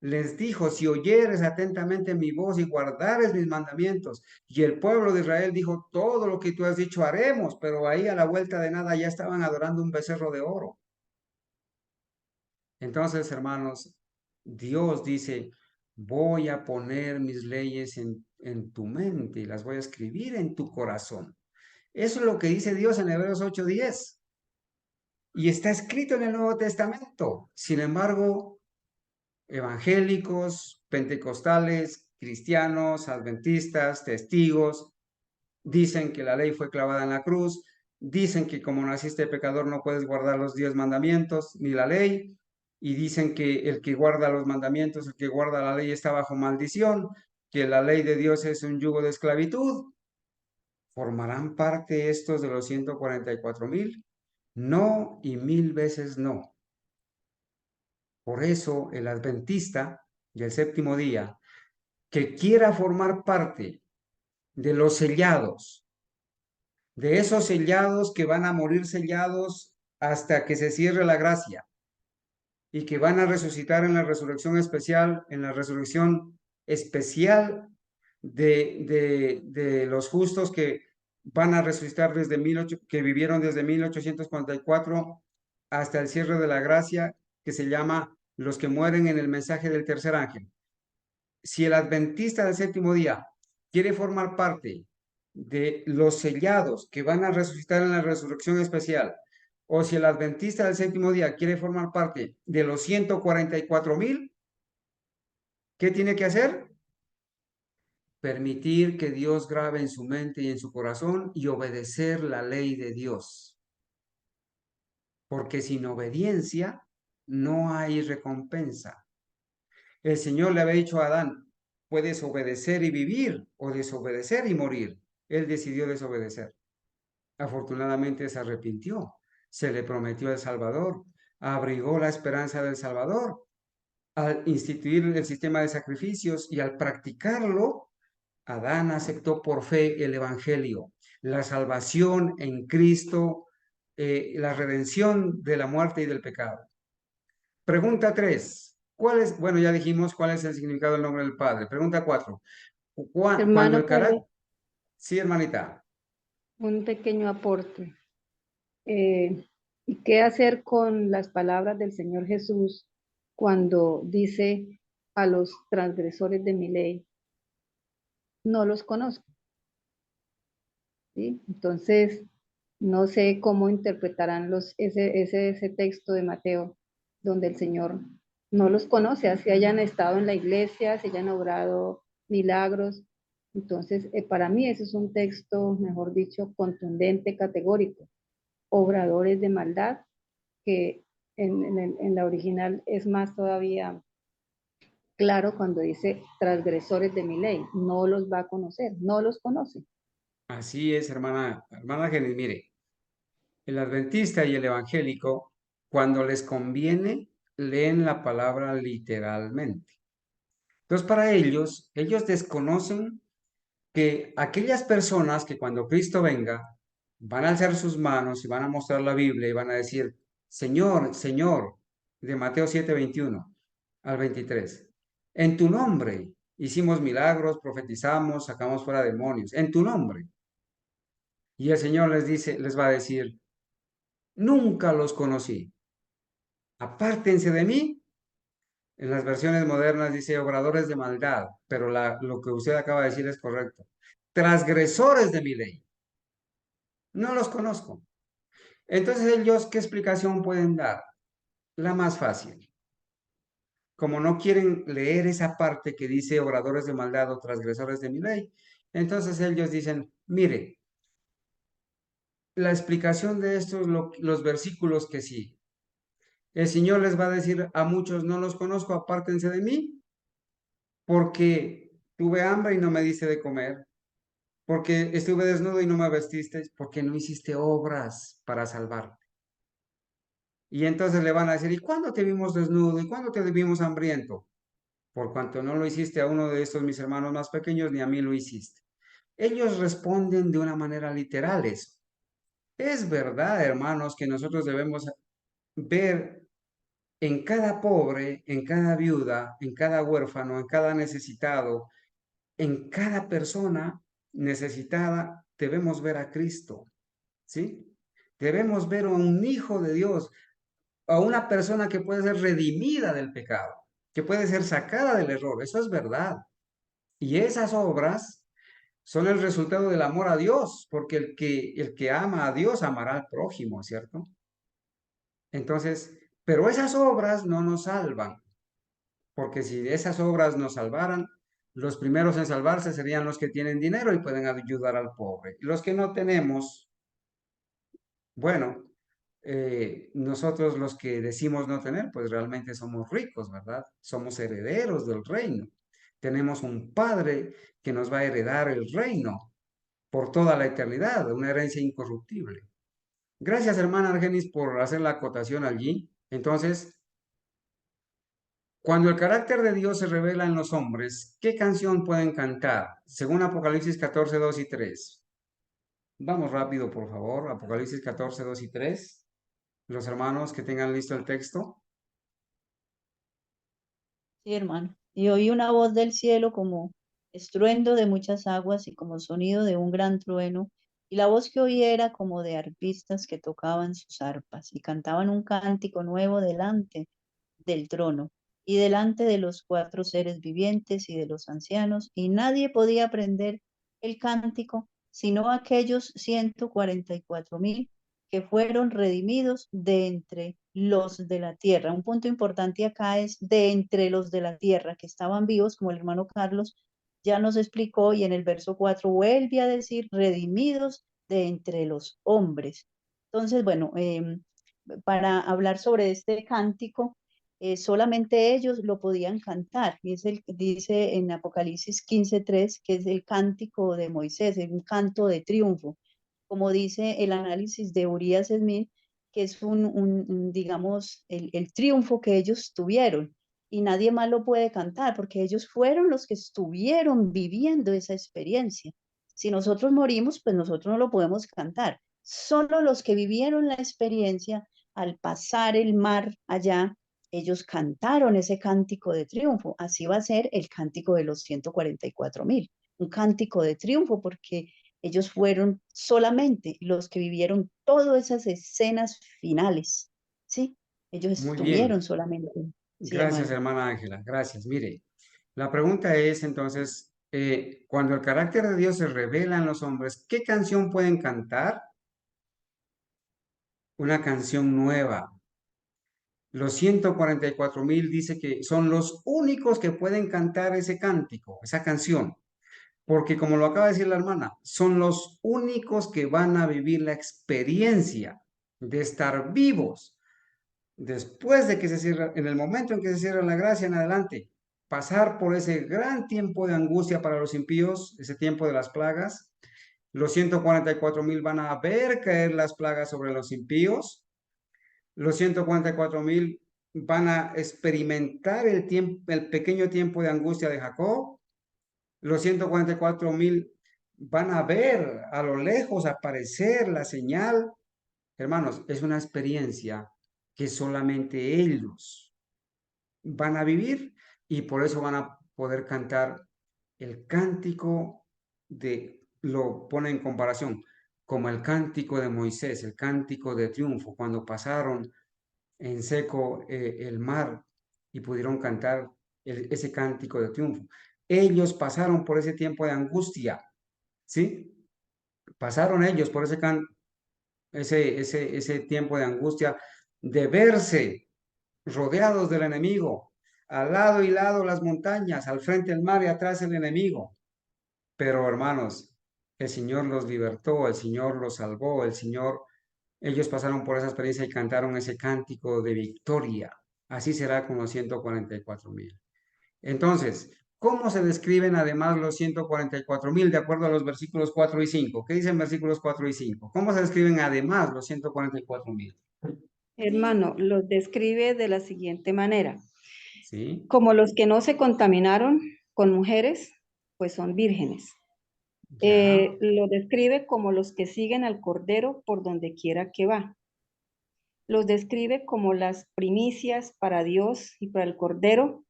les dijo, si oyeres atentamente mi voz y guardares mis mandamientos. Y el pueblo de Israel dijo, todo lo que tú has dicho haremos, pero ahí a la vuelta de nada ya estaban adorando un becerro de oro. Entonces, hermanos, Dios dice, voy a poner mis leyes en tu mente y las voy a escribir en tu corazón. Eso es lo que dice Dios en Hebreos 8:10. Y está escrito en el Nuevo Testamento. Sin embargo, evangélicos, pentecostales, cristianos, adventistas, testigos, dicen que la ley fue clavada en la cruz, dicen que como naciste pecador no puedes guardar los 10 mandamientos ni la ley, y dicen que el que guarda los mandamientos, el que guarda la ley está bajo maldición, que la ley de Dios es un yugo de esclavitud. ¿Formarán parte estos de los 144,000? No y 1000 veces no. Por eso el adventista del séptimo día que quiera formar parte de los sellados, de esos sellados que van a morir sellados hasta que se cierre la gracia y que van a resucitar en la resurrección especial, de los justos que van a resucitar que vivieron desde 1844 hasta el cierre de la gracia, que se llama los que mueren en el mensaje del tercer ángel. Si el adventista del séptimo día quiere formar parte de los sellados que van a resucitar en la resurrección especial, o si el adventista del séptimo día quiere formar parte de los 144,000, ¿qué tiene que hacer? Permitir que Dios grabe en su mente y en su corazón y obedecer la ley de Dios. Porque sin obediencia no hay recompensa. El Señor le había dicho a Adán, puedes obedecer y vivir o desobedecer y morir. Él decidió desobedecer. Afortunadamente se arrepintió, se le prometió el Salvador, abrigó la esperanza del Salvador. Al instituir el sistema de sacrificios y al practicarlo, Adán aceptó por fe el Evangelio, la salvación en Cristo, la redención de la muerte y del pecado. Pregunta 3. ¿Cuál es? Bueno, ya dijimos cuál es el significado del nombre del Padre. Pregunta 4. Cuando Hermano, el carácter... Sí, hermanita. un pequeño aporte. ¿Y qué hacer con las palabras del Señor Jesús cuando dice a los transgresores de mi ley, no los conozco? ¿Sí? Entonces, no sé cómo interpretarán ese texto de Mateo, donde el Señor no los conoce, así hayan estado en la iglesia, si hayan obrado milagros. Entonces, para mí ese es un texto, mejor dicho, contundente, categórico. Obradores de maldad, que en la original es más todavía claro cuando dice transgresores de mi ley, no los va a conocer, no los conoce. Así es, hermana Genis. Mire, el adventista y el evangélico, cuando les conviene, leen la palabra literalmente. Entonces, para ellos desconocen que aquellas personas que cuando Cristo venga, van a alzar sus manos y van a mostrar la Biblia y van a decir, Señor, Señor, de Mateo 7:21 al 23, en tu nombre hicimos milagros, profetizamos, sacamos fuera demonios, en tu nombre. Y el Señor les va a decir, nunca los conocí. Apártense de mí. En las versiones modernas dice obradores de maldad, pero lo que usted acaba de decir es correcto. Transgresores de mi ley. No los conozco. Entonces ellos, ¿qué explicación pueden dar? La más fácil. Como no quieren leer esa parte que dice obradores de maldad o transgresores de mi ley, entonces ellos dicen, mire, la explicación de estos, los versículos que sí. El Señor les va a decir a muchos, no los conozco, apártense de mí, porque tuve hambre y no me diste de comer, porque estuve desnudo y no me vestiste, porque no hiciste obras para salvarte. Y entonces le van a decir, ¿y cuándo te vimos desnudo? ¿Y cuándo te vimos hambriento? Por cuanto no lo hiciste a uno de estos mis hermanos más pequeños, ni a mí lo hiciste. Ellos responden de una manera literal eso. Es verdad, hermanos, que nosotros debemos ver en cada pobre, en cada viuda, en cada huérfano, en cada necesitado, en cada persona necesitada, debemos ver a Cristo, ¿sí? Debemos ver a un hijo de Dios, a una persona que puede ser redimida del pecado, que puede ser sacada del error. Eso es verdad. Y esas obras son el resultado del amor a Dios, porque el que ama a Dios amará al prójimo, ¿cierto? Entonces, pero esas obras no nos salvan, porque si esas obras nos salvaran, los primeros en salvarse serían los que tienen dinero y pueden ayudar al pobre. Y los que no tenemos, bueno, nosotros los que decimos no tener, pues realmente somos ricos, ¿verdad? Somos herederos del reino. Tenemos un Padre que nos va a heredar el reino por toda la eternidad, una herencia incorruptible. Gracias, hermana Argenis, por hacer la acotación allí. Entonces, cuando el carácter de Dios se revela en los hombres, ¿qué canción pueden cantar? Según Apocalipsis 14, 2 y 3. Vamos rápido, por favor. Apocalipsis 14, 2 y 3. Los hermanos que tengan listo el texto. Sí, hermano. Y oí una voz del cielo como estruendo de muchas aguas y como sonido de un gran trueno. Y la voz que oí era como de arpistas que tocaban sus arpas y cantaban un cántico nuevo delante del trono y delante de los cuatro seres vivientes y de los ancianos. Y nadie podía aprender el cántico sino aquellos 144,000 que fueron redimidos de entre los de la tierra. Un punto importante acá es de entre los de la tierra que estaban vivos, como el hermano Carlos ya nos explicó, y en el verso 4 vuelve a decir redimidos de entre los hombres. Entonces, bueno, para hablar sobre este cántico, solamente ellos lo podían cantar, y dice en Apocalipsis 15:3 que es el cántico de Moisés, es un canto de triunfo, como dice el análisis de Urias Smith, que es digamos, el triunfo que ellos tuvieron, y nadie más lo puede cantar, porque ellos fueron los que estuvieron viviendo esa experiencia. Si nosotros morimos, pues nosotros no lo podemos cantar. Solo los que vivieron la experiencia al pasar el mar allá ellos cantaron ese cántico de triunfo. Así va a ser el cántico de los 144.000, un cántico de triunfo porque ellos fueron solamente los que vivieron todas esas escenas finales, ¿sí? Ellos Muy bien. estuvieron solamente. Sí, Gracias, hermano. hermana Ángela. Gracias. Mire, la pregunta es entonces, cuando el carácter de Dios se revela en los hombres, ¿qué canción pueden cantar? Una canción nueva. Los 144.000 dice que son los únicos que pueden cantar ese cántico, esa canción. Porque como lo acaba de decir la hermana, son los únicos que van a vivir la experiencia de estar vivos después de que se cierra, en el momento en que se cierra la gracia en adelante, pasar por ese gran tiempo de angustia para los impíos, ese tiempo de las plagas. Los 144.000 van a ver caer las plagas sobre los impíos. Los 144.000 van a experimentar el tiempo, el pequeño tiempo de angustia de Jacob. Los 144.000 van a ver a lo lejos aparecer la señal. Hermanos, es una experiencia que solamente ellos van a vivir y por eso van a poder cantar el cántico lo pone en comparación, como el cántico de Moisés, el cántico de triunfo, cuando pasaron en seco el mar y pudieron cantar ese cántico de triunfo. Ellos pasaron por ese tiempo de angustia, ¿sí? Pasaron ellos por ese tiempo de angustia de verse rodeados del enemigo, al lado y lado las montañas, al frente el mar y atrás el enemigo. Pero hermanos, el Señor los libertó, el Señor los salvó, ellos pasaron por esa experiencia y cantaron ese cántico de victoria. Así será con los 144.000. Entonces, ¿cómo se describen además los 144.000 de acuerdo a los versículos 4 y 5? ¿Qué dicen versículos 4 y 5? ¿Cómo se describen además los 144.000? Hermano, los describe de la siguiente manera. ¿Sí? Como los que no se contaminaron con mujeres, pues son vírgenes. Ya. Lo describe como los que siguen al Cordero por donde quiera que va. Los describe como las primicias para Dios y para el Cordero,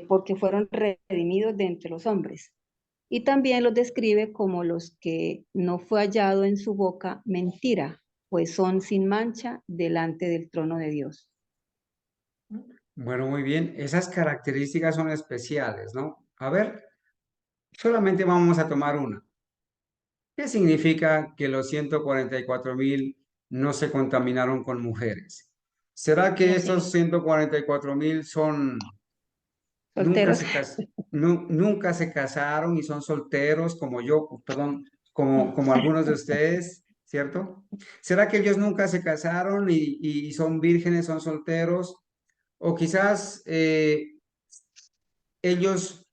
porque fueron redimidos de entre los hombres. Y también los describe como los que no fue hallado en su boca mentira, pues son sin mancha delante del trono de Dios. Bueno, muy bien. Esas características son especiales, ¿no? A ver, solamente vamos a tomar una. ¿Qué significa que los 144.000 no se contaminaron con mujeres? ¿Será que estos 144.000 Solteros. nunca se casaron y son solteros como yo, perdón, como algunos de ustedes, ¿cierto? ¿Será que ellos nunca se casaron y son vírgenes, son solteros? O quizás ellos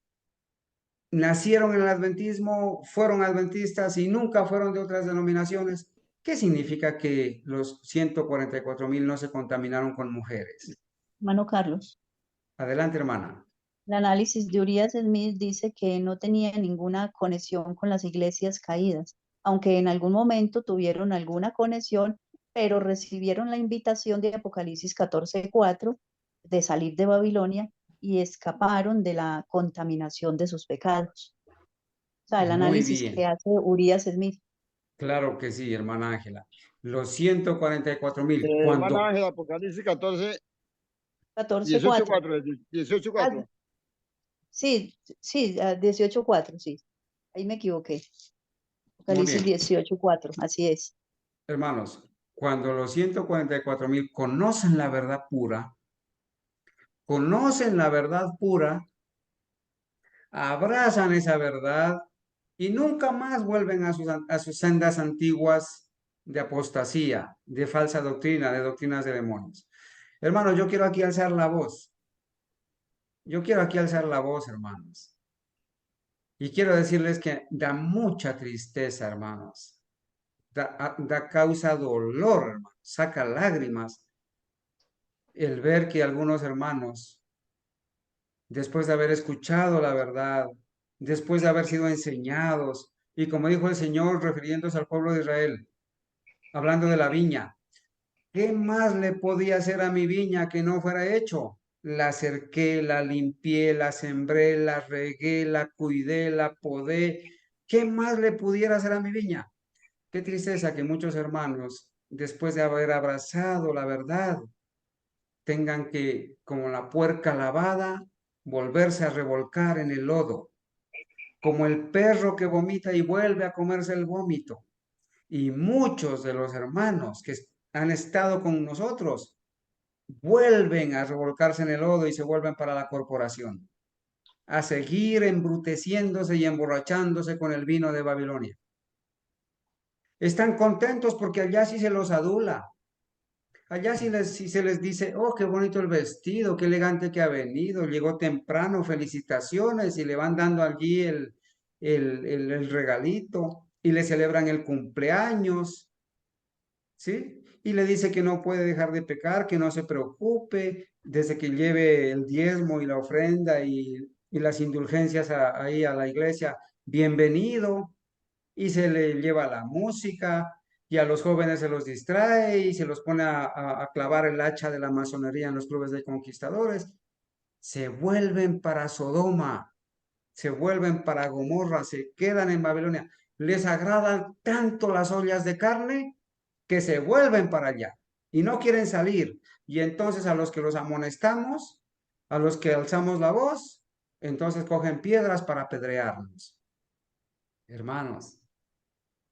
nacieron en el adventismo, fueron adventistas y nunca fueron de otras denominaciones. ¿Qué significa que los 144.000 no se contaminaron con mujeres? Hermano Carlos, Adelante, hermana. el análisis de Urias Smith dice que no tenía ninguna conexión con las iglesias caídas, aunque en algún momento tuvieron alguna conexión, pero recibieron la invitación de Apocalipsis 14:4 de salir de Babilonia y escaparon de la contaminación de sus pecados. O sea, el Muy análisis que bien. hace Urias Smith. Claro que sí, hermana Ángela. Los 144.000, Hermana cuando Ángela, Apocalipsis 14, 14:4. 18:4, 18:4. Sí, sí, 18:4, sí. Ahí me equivoqué. muy Apocalipsis bien, 18:4, así es. hermanos, cuando los 144.000 conocen la verdad pura, abrazan esa verdad y nunca más vuelven a sus sendas antiguas de apostasía, de falsa doctrina, de doctrinas de demonios. Hermanos, yo quiero aquí alzar la voz. Yo quiero aquí alzar la voz, hermanos. Y quiero decirles que da mucha tristeza, hermanos. Da causa dolor, hermanos. Saca lágrimas el ver que algunos hermanos, después de haber escuchado la verdad, después de haber sido enseñados, y como dijo el Señor refiriéndose al pueblo de Israel, hablando de la viña, ¿Qué más le podía hacer a mi viña que no fuera hecho? La cerqué, la limpié, la sembré, la regué, la cuidé, la podé. ¿Qué más le pudiera hacer a mi viña? Qué tristeza que muchos hermanos, después de haber abrazado la verdad, tengan que, como la puerca lavada, volverse a revolcar en el lodo, como el perro que vomita y vuelve a comerse el vómito. Y muchos de los hermanos que han estado con nosotros vuelven a revolcarse en el lodo y se vuelven para la corporación, a seguir embruteciéndose y emborrachándose con el vino de Babilonia. Están contentos porque allá sí se los adula. Allá sí se les dice, oh, qué bonito el vestido, qué elegante que ha venido, llegó temprano, felicitaciones, y le van dando allí el regalito y le celebran el cumpleaños, ¿sí? Y le dice que no puede dejar de pecar, que no se preocupe, desde que lleve el diezmo y la ofrenda y las indulgencias ahí a la iglesia, bienvenido, y se le lleva la música y a los jóvenes se los distrae y se los pone a clavar el hacha de la masonería en los clubes de conquistadores. Se vuelven para Sodoma, se vuelven para Gomorra, se quedan en Babilonia. Les agradan tanto las ollas de carne que se vuelven para allá y no quieren salir. Y entonces a los que los amonestamos, a los que alzamos la voz, entonces cogen piedras para apedrearnos. Hermanos,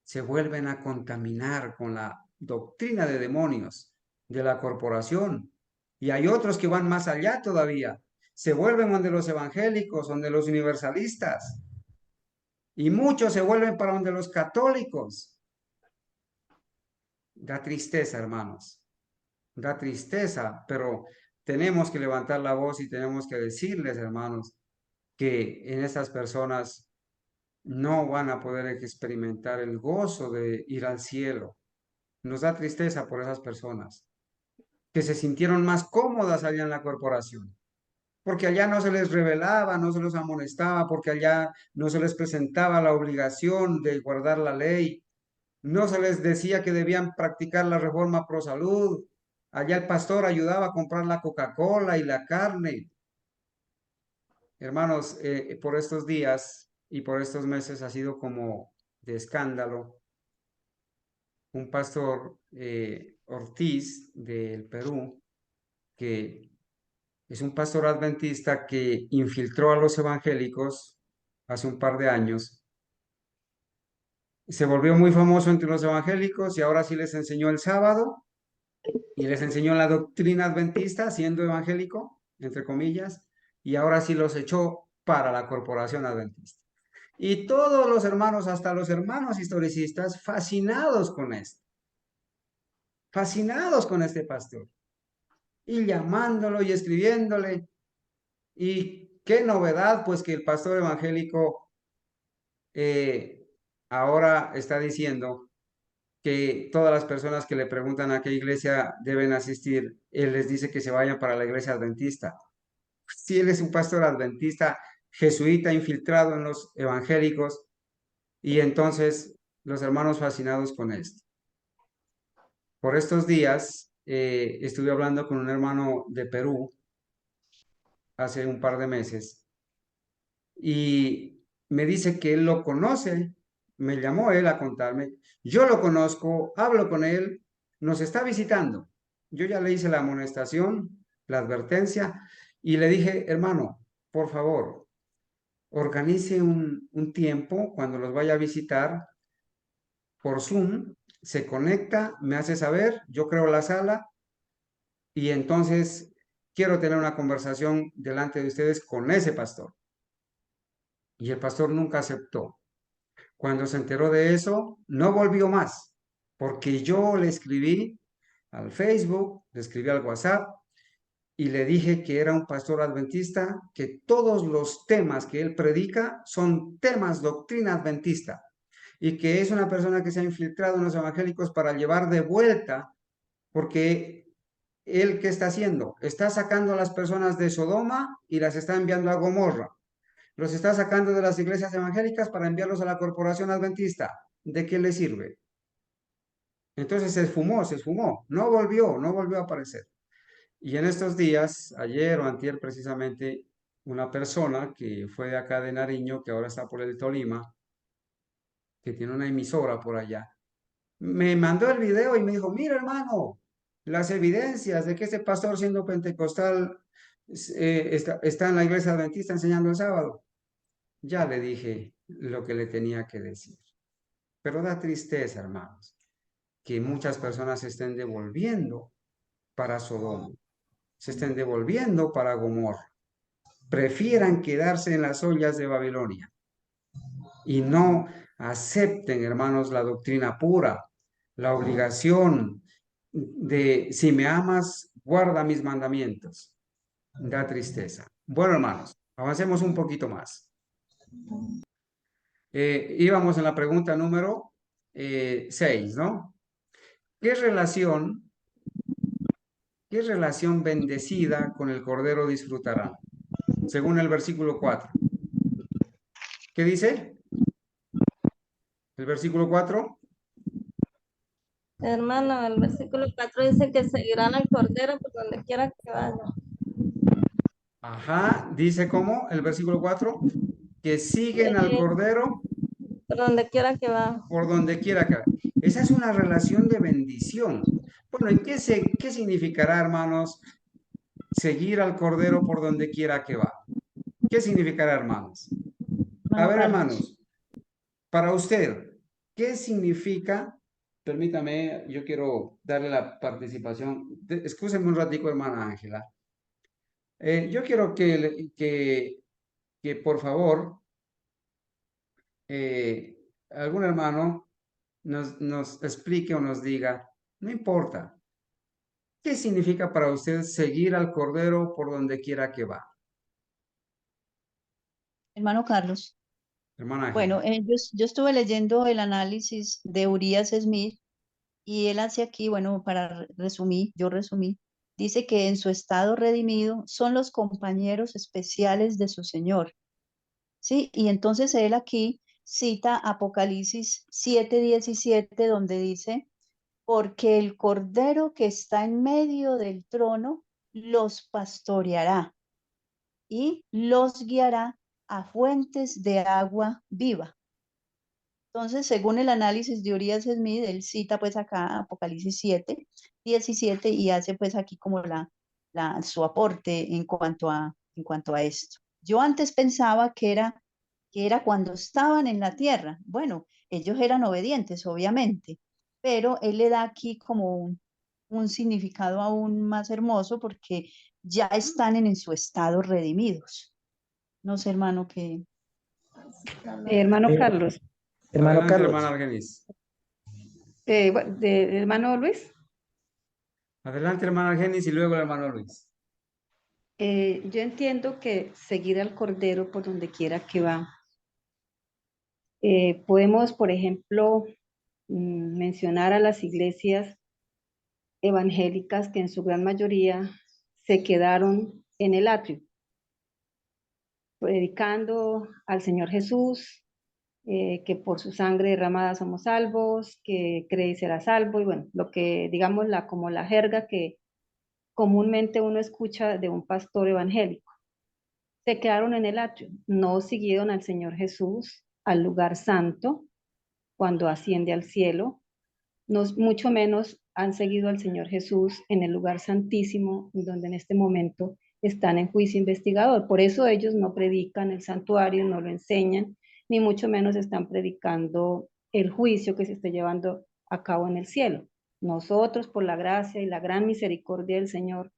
se vuelven a contaminar con la doctrina de demonios de la corporación. Y hay otros que van más allá todavía. Se vuelven donde los evangélicos, donde los universalistas. Y muchos se vuelven para donde los católicos. Da tristeza, hermanos. Da tristeza, pero tenemos que levantar la voz y tenemos que decirles, hermanos, que en estas personas no van a poder experimentar el gozo de ir al cielo. Nos da tristeza por esas personas que se sintieron más cómodas allá en la corporación, porque allá no se les revelaba, no se los amonestaba, porque allá no se les presentaba la obligación de guardar la ley, no se les decía que debían practicar la reforma pro salud. Allá el pastor ayudaba a comprar la Coca-Cola y la carne. Hermanos, por estos días y por estos meses ha sido como de escándalo. Un pastor Ortiz del Perú, que es un pastor adventista que infiltró a los evangélicos hace un par de años. Se volvió muy famoso entre los evangélicos y ahora sí les enseñó el sábado y les enseñó la doctrina adventista siendo evangélico, entre comillas, y ahora sí los echó para la corporación adventista. Y todos los hermanos, hasta los hermanos historicistas, fascinados con este pastor, y llamándolo y escribiéndole. Y qué novedad, pues que el pastor evangélico ahora está diciendo que todas las personas que le preguntan a qué iglesia deben asistir, él les dice que se vayan para la iglesia adventista. Si él es un pastor adventista, jesuita, infiltrado en los evangélicos, y entonces los hermanos fascinados con esto. Por estos días estuve hablando con un hermano de Perú hace un par de meses y me dice que él lo conoce, me llamó él a contarme, yo lo conozco, hablo con él, nos está visitando. Yo ya le hice la amonestación, la advertencia, y le dije, hermano, por favor, organice un tiempo cuando los vaya a visitar por Zoom, se conecta, me hace saber, yo creo la sala, y entonces quiero tener una conversación delante de ustedes con ese pastor. Y el pastor nunca aceptó. Cuando se enteró de eso, no volvió más, porque yo le escribí al Facebook, le escribí al WhatsApp y le dije que era un pastor adventista, que todos los temas que él predica son temas doctrina adventista y que es una persona que se ha infiltrado en los evangélicos para llevar de vuelta, porque él, ¿qué está haciendo? Está sacando a las personas de Sodoma y las está enviando a Gomorra. Los está sacando de las iglesias evangélicas para enviarlos a la corporación adventista. ¿De qué le sirve? Entonces se esfumó, no volvió a aparecer. Y en estos días, ayer o antier precisamente, una persona que fue de acá de Nariño, que ahora está por el Tolima, que tiene una emisora por allá, me mandó el video y me dijo, mira hermano, las evidencias de que este pastor siendo pentecostal está en la iglesia adventista enseñando el sábado. Ya le dije lo que le tenía que decir. Pero da tristeza, hermanos, que muchas personas se estén devolviendo para Sodoma, se estén devolviendo para Gomorra, prefieran quedarse en las ollas de Babilonia y no acepten, hermanos, la doctrina pura, la obligación de si me amas, guarda mis mandamientos. Da tristeza. Bueno, hermanos, avancemos un poquito más. Íbamos en la pregunta número 6, ¿no? ¿Qué relación bendecida con el Cordero disfrutarán? Según el versículo 4. ¿Qué dice? El versículo 4. Hermano, el versículo 4 dice que seguirán al Cordero por donde quiera que vaya. Ajá, dice cómo el versículo 4, que siguen al Cordero Por donde quiera que va. por donde quiera que. Esa es una relación de bendición. Bueno, ¿y qué significará, hermanos, seguir al Cordero por donde quiera que va? ¿Qué significará, hermanos? A ver, hermanos, para usted, ¿qué significa? Permítame, yo quiero darle la participación. Excúsenme un ratico, hermana Ángela. Yo quiero que por favor, algún hermano nos explique o nos diga, no importa, ¿qué significa para usted seguir al Cordero por donde quiera que va? Hermano Carlos. Hermana Ángela. Bueno, yo estuve leyendo el análisis de Urias Smith y él hace aquí, bueno, para resumir, yo resumí, dice que en su estado redimido son los compañeros especiales de su Señor, ¿sí? Y entonces él aquí cita Apocalipsis 7:17, donde dice, porque el Cordero que está en medio del trono los pastoreará y los guiará a fuentes de agua viva. Entonces, según el análisis de Urias Smith, él cita pues acá Apocalipsis 7:17 y hace pues aquí como su aporte en cuanto a esto. Yo antes pensaba que era cuando estaban en la tierra. Bueno, ellos eran obedientes, obviamente, pero él le da aquí como un significado aún más hermoso porque ya están en su estado redimidos. No sé, hermano, que... Hermano Eh, Carlos, Hermano Adelante, Carlos, hermana Argenis. hermano Luis, Adelante, hermana Argenis y luego el hermano Luis. yo entiendo que seguir al Cordero por donde quiera que va. Podemos, por ejemplo, mencionar a las iglesias evangélicas que en su gran mayoría se quedaron en el atrio, predicando al Señor Jesús, que por su sangre derramada somos salvos, que cree y será salvo, y bueno, lo que digamos como la jerga que comúnmente uno escucha de un pastor evangélico. Se quedaron en el atrio, no siguieron al Señor Jesús al lugar santo cuando asciende al cielo, mucho menos han seguido al Señor Jesús en el lugar santísimo, donde en este momento están en juicio investigador. Por eso ellos no predican el santuario, no lo enseñan, ni mucho menos están predicando el juicio que se está llevando a cabo en el cielo. Nosotros, por la gracia y la gran misericordia del Señor,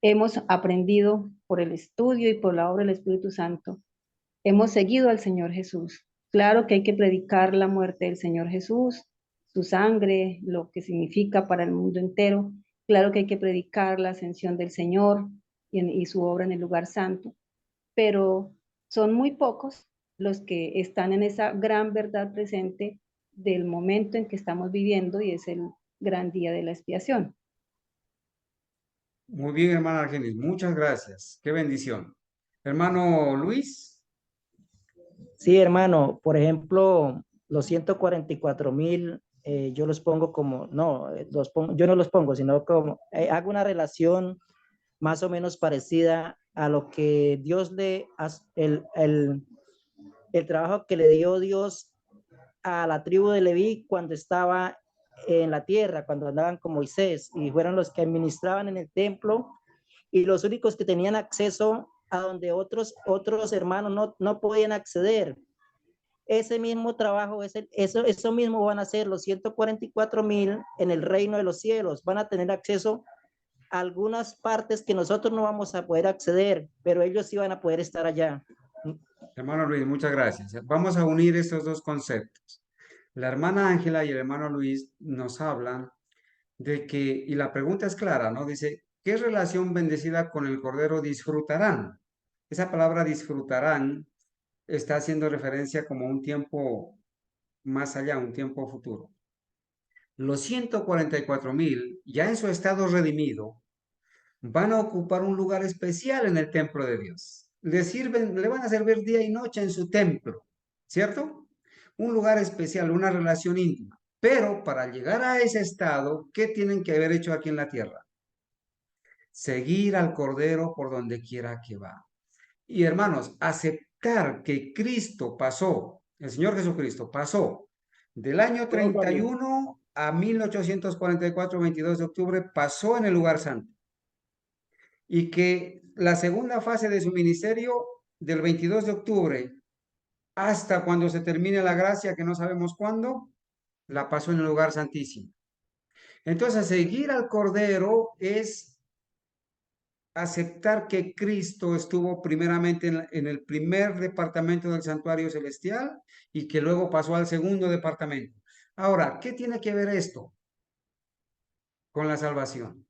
hemos aprendido por el estudio y por la obra del Espíritu Santo, hemos seguido al Señor Jesús. Claro que hay que predicar la muerte del Señor Jesús, su sangre, lo que significa para el mundo entero. Claro que hay que predicar la ascensión del Señor y su obra en el lugar santo, pero son muy pocos los que están en esa gran verdad presente del momento en que estamos viviendo y es el gran día de la expiación. Muy bien, hermana Argenis, muchas gracias. Qué bendición. Hermano Luis. sí, hermano, por ejemplo, los 144.000 yo los pongo como, no, yo no los pongo, sino como, hago una relación más o menos parecida a lo que Dios el trabajo que le dio Dios a la tribu de Leví cuando estaba en la tierra, cuando andaban con Moisés, y fueron los que administraban en el templo y los únicos que tenían acceso a donde otros hermanos no podían acceder. Ese mismo trabajo, eso mismo van a hacer los 144,000 en el reino de los cielos. Van a tener acceso a algunas partes que nosotros no vamos a poder acceder, pero ellos sí van a poder estar allá. Hermano Luis, muchas gracias. Vamos a unir estos dos conceptos. La hermana Ángela y el hermano Luis nos hablan de que, y la pregunta es clara, ¿no? Dice, ¿qué relación bendecida con el Cordero disfrutarán? Esa palabra disfrutarán está haciendo referencia como un tiempo más allá, un tiempo futuro. Los 144,000, ya en su estado redimido, van a ocupar un lugar especial en el templo de Dios. Le van a servir día y noche en su templo, ¿cierto? Un lugar especial, una relación íntima. Pero para llegar a ese estado, ¿qué tienen que haber hecho aquí en la tierra? Seguir al Cordero por donde quiera que va. Y hermanos, aceptar que Cristo pasó, el Señor Jesucristo pasó del año 31 a 1844, 22 de octubre, pasó en el lugar santo. Y que la segunda fase de su ministerio, del 22 de octubre hasta cuando se termine la gracia, que no sabemos cuándo, la pasó en el lugar santísimo. Entonces, seguir al Cordero es aceptar que Cristo estuvo primeramente en el primer departamento del santuario celestial y que luego pasó al segundo departamento. Ahora, ¿qué tiene que ver esto con la salvación?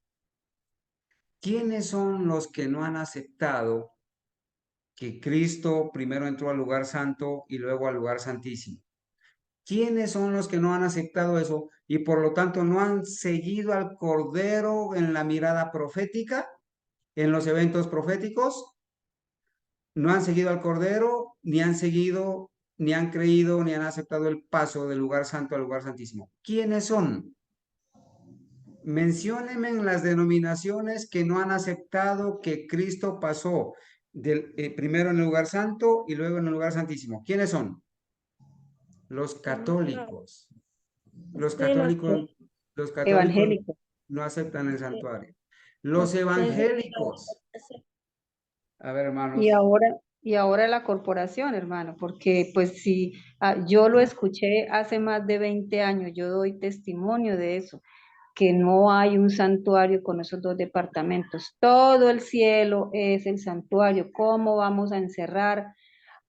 ¿Quiénes son los que no han aceptado que Cristo primero entró al lugar santo y luego al lugar santísimo? ¿Quiénes son los que no han aceptado eso y por lo tanto no han seguido al Cordero en la mirada profética, en los eventos proféticos? No han seguido al Cordero, ni han seguido, ni han creído, ni han aceptado el paso del lugar santo al lugar santísimo. ¿Quiénes son? Menciónenme en las denominaciones que no han aceptado que Cristo pasó primero en el lugar santo y luego en el lugar santísimo. ¿Quiénes son? Los católicos. Los católicos Evangélico. no aceptan el santuario. Los evangélicos. A ver, hermanos. Y ahora la corporación, hermano, porque pues si yo lo escuché hace más de 20 años, yo doy testimonio de eso, que no hay un santuario con esos dos departamentos. Todo el cielo es el santuario. ¿Cómo vamos a encerrar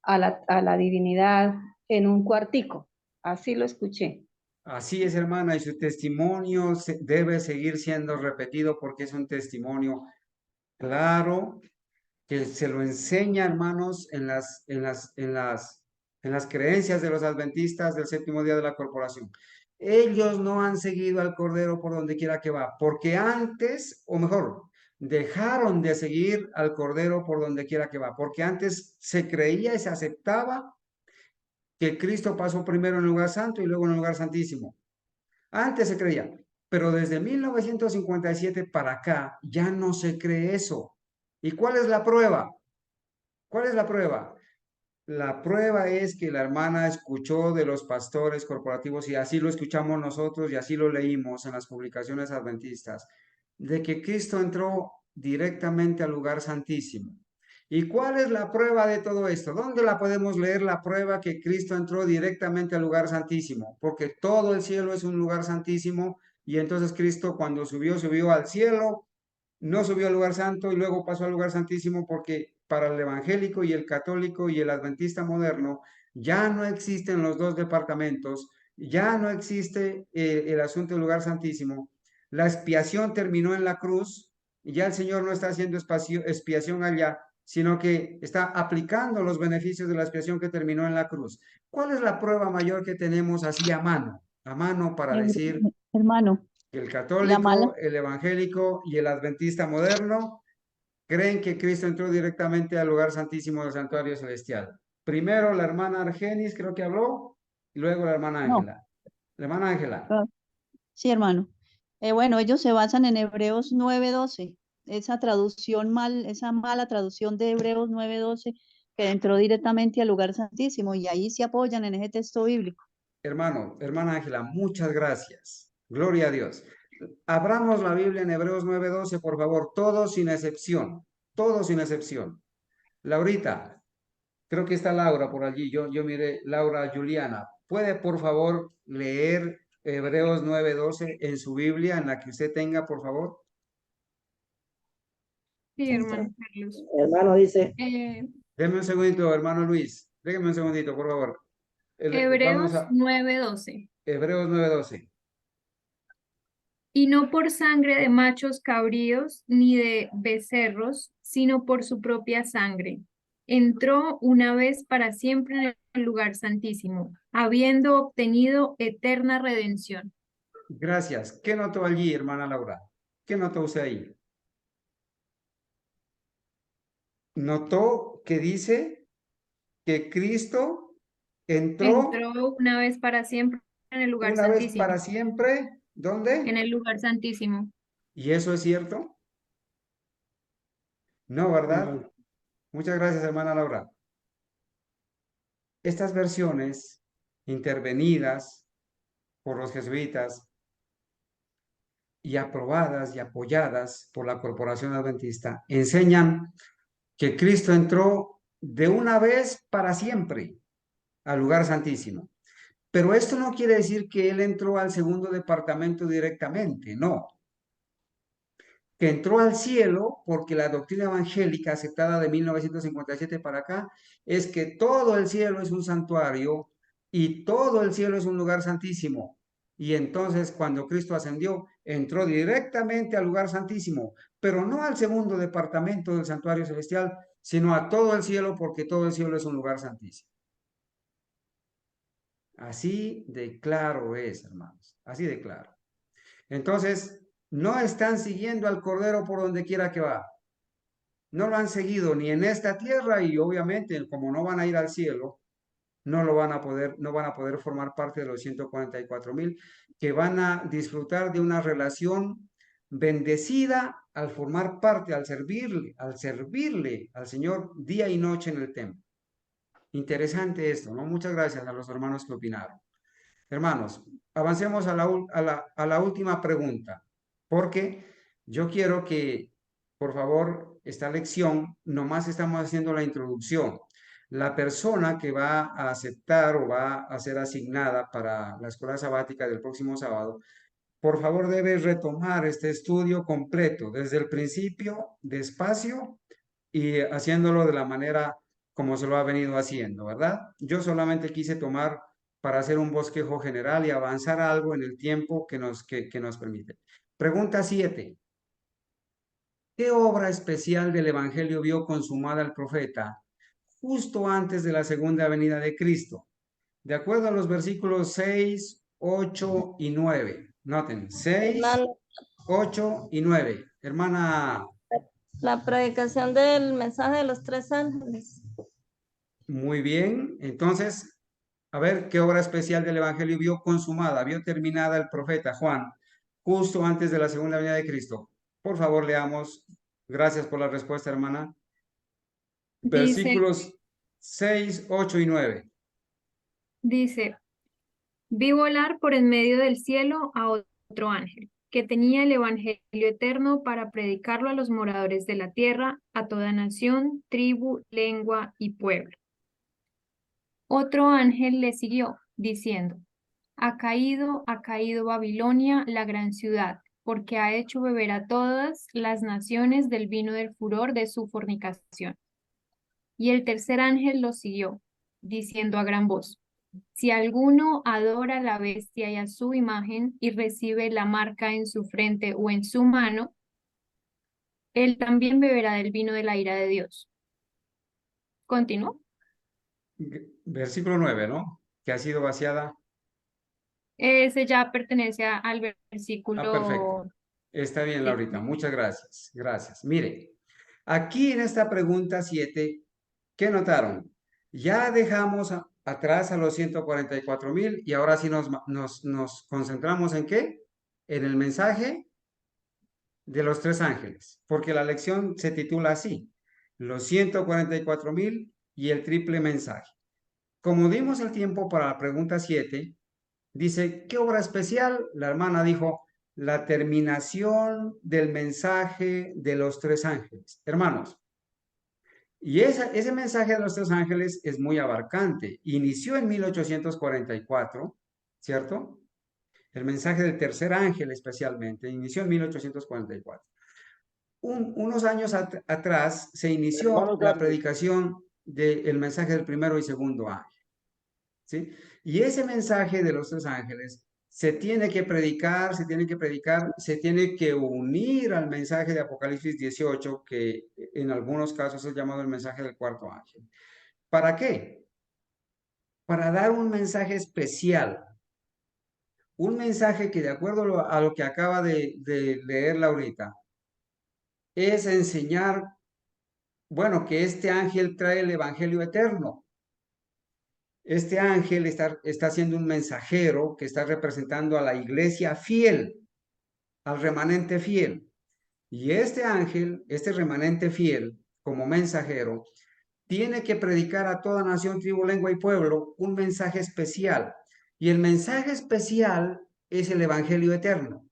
a la divinidad en un cuartico? Así lo escuché. Así es, hermana, y su testimonio debe seguir siendo repetido porque es un testimonio claro que se lo enseña, hermanos, en las creencias de los adventistas del séptimo día de la corporación. Ellos no han seguido al Cordero por donde quiera que va, porque antes, o mejor, dejaron de seguir al Cordero por donde quiera que va, porque antes se creía y se aceptaba que Cristo pasó primero en el lugar santo y luego en el lugar santísimo. Antes se creía, pero desde 1957 para acá ya no se cree eso. ¿Y cuál es la prueba? ¿Cuál es la prueba? La prueba es que la hermana escuchó de los pastores corporativos y así lo escuchamos nosotros y así lo leímos en las publicaciones adventistas, de que Cristo entró directamente al lugar santísimo. ¿Y cuál es la prueba de todo esto? ¿Dónde la podemos leer la prueba que Cristo entró directamente al lugar santísimo? Porque todo el cielo es un lugar santísimo y entonces Cristo cuando subió al cielo, no subió al lugar santo y luego pasó al lugar santísimo porque para el evangélico y el católico y el adventista moderno ya no existen los dos departamentos, ya no existe el asunto del lugar santísimo. La expiación terminó en la cruz y ya el Señor no está haciendo expiación allá, sino que está aplicando los beneficios de la expiación que terminó en la cruz. ¿Cuál es la prueba mayor que tenemos así a mano para decir Hermano, que el la católico, mala, el evangélico y el adventista moderno creen que Cristo entró directamente al lugar santísimo del santuario celestial? Primero la hermana Argenis creo que habló, y luego la hermana no, Ángela. Hermana Ángela. Ah, Sí, hermano. Bueno, ellos se basan en Hebreos 9:12. Esa traducción esa mala traducción de Hebreos 9:12 que entró directamente al lugar santísimo y ahí se apoyan en ese texto bíblico. Hermana Ángela, muchas gracias. Gloria a Dios. Abramos la Biblia en Hebreos 9:12, por favor, todos sin excepción. Todos sin excepción. Laurita, creo que está Laura por allí. Yo miré, Laura Juliana. ¿Puede, por favor, leer Hebreos 9:12 en su Biblia, en la que usted tenga, por favor? Sí, hermano Carlos. Hermano dice, Deme un segundito, hermano Luis. Déjeme un segundito, por favor. Vamos Hebreos a 9:12. Hebreos 9:12. Y no por sangre de machos cabríos ni de becerros, sino por su propia sangre. Entró una vez para siempre en el lugar santísimo, habiendo obtenido eterna redención. Gracias. ¿Qué notó allí, hermana Laura? ¿Qué notó usted ahí? Notó que dice que Cristo entró Entró una vez para siempre en el lugar una vez santísimo. para siempre. ¿Dónde? En el lugar santísimo. ¿Y eso es cierto? No, ¿verdad? no, Muchas gracias, hermana Laura. Estas versiones intervenidas por los jesuitas y aprobadas y apoyadas por la Corporación Adventista enseñan que Cristo entró de una vez para siempre al lugar santísimo. Pero esto no quiere decir que él entró al segundo departamento directamente, no. Que entró al cielo porque la doctrina evangélica aceptada de 1957 para acá es que todo el cielo es un santuario y todo el cielo es un lugar santísimo. Y entonces cuando Cristo ascendió, entró directamente al lugar santísimo, pero no al segundo departamento del santuario celestial, sino a todo el cielo porque todo el cielo es un lugar santísimo. Así de claro es, hermanos, así de claro. Entonces, no están siguiendo al Cordero por donde quiera que va. No lo han seguido ni en esta tierra y obviamente, como no van a ir al cielo, no van a poder formar parte de los 144,000 que van a disfrutar de una relación bendecida al formar parte, al servirle al Señor día y noche en el templo. Interesante esto, ¿no? Muchas gracias a los hermanos que opinaron. Hermanos, avancemos a la última pregunta, porque yo quiero que, por favor, esta lección, nomás estamos haciendo la introducción. La persona que va a aceptar o va a ser asignada para la escuela sabática del próximo sábado, por favor debe retomar este estudio completo, desde el principio, despacio, y haciéndolo de la manera como se lo ha venido haciendo, ¿verdad? Yo solamente quise tomar para hacer un bosquejo general y avanzar algo en el tiempo que nos permite. Pregunta 7. ¿Qué obra especial del Evangelio vio consumada el profeta justo antes de la segunda venida de Cristo? De acuerdo a los versículos 6, 8 y 9. Noten, 6, hermano, 8 y 9. Hermana, la predicación del mensaje de los 3 ángeles. muy bien. Entonces, a ver, ¿qué obra especial del Evangelio vio consumada, vio terminada el profeta Juan, justo antes de la segunda venida de Cristo? Por favor, leamos. Gracias por la respuesta, hermana. Dice, Versículos 6, 8 y 9. dice, vi volar por en medio del cielo a otro ángel, que tenía el evangelio eterno para predicarlo a los moradores de la tierra, a toda nación, tribu, lengua y pueblo. Otro ángel le siguió, diciendo, ha caído Babilonia, la gran ciudad, porque ha hecho beber a todas las naciones del vino del furor de su fornicación. Y el tercer ángel lo siguió, diciendo a gran voz, si alguno adora a la bestia y a su imagen y recibe la marca en su frente o en su mano, él también beberá del vino de la ira de Dios. ¿Continúo? Versículo 9, ¿no? Que ha sido vaciada. Ese ya pertenece al Ah, versículo. perfecto. Está bien, Laurita. Muchas gracias. Gracias. Mire, aquí en esta pregunta 7, ¿qué notaron? Ya dejamos atrás a los 144,000 y ahora sí nos concentramos en ¿qué? En el mensaje de los tres ángeles, porque la lección se titula así, los 144,000 y el triple mensaje. Como dimos el tiempo para la pregunta 7, dice, ¿qué obra especial? La hermana dijo, la terminación del mensaje de los tres ángeles. Hermanos, y ese mensaje de los tres ángeles es muy abarcante. Inició en 1844, ¿cierto? El mensaje del tercer ángel especialmente, inició en 1844. Unos años atrás se inició Hermano la Carlos, predicación del mensaje del primero y segundo ángel, ¿sí? Y ese mensaje de los tres ángeles se tiene que predicar, se tiene que unir al mensaje de Apocalipsis 18, que en algunos casos es llamado el mensaje del cuarto ángel. ¿Para qué? Para dar un mensaje especial, un mensaje que de acuerdo a lo que acaba de leerla ahorita, es enseñar, bueno, que este ángel trae el evangelio eterno. Este ángel está siendo un mensajero que está representando a la iglesia fiel, al remanente fiel. Y este ángel, este remanente fiel, como mensajero, tiene que predicar a toda nación, tribu, lengua y pueblo un mensaje especial. Y el mensaje especial es el evangelio eterno.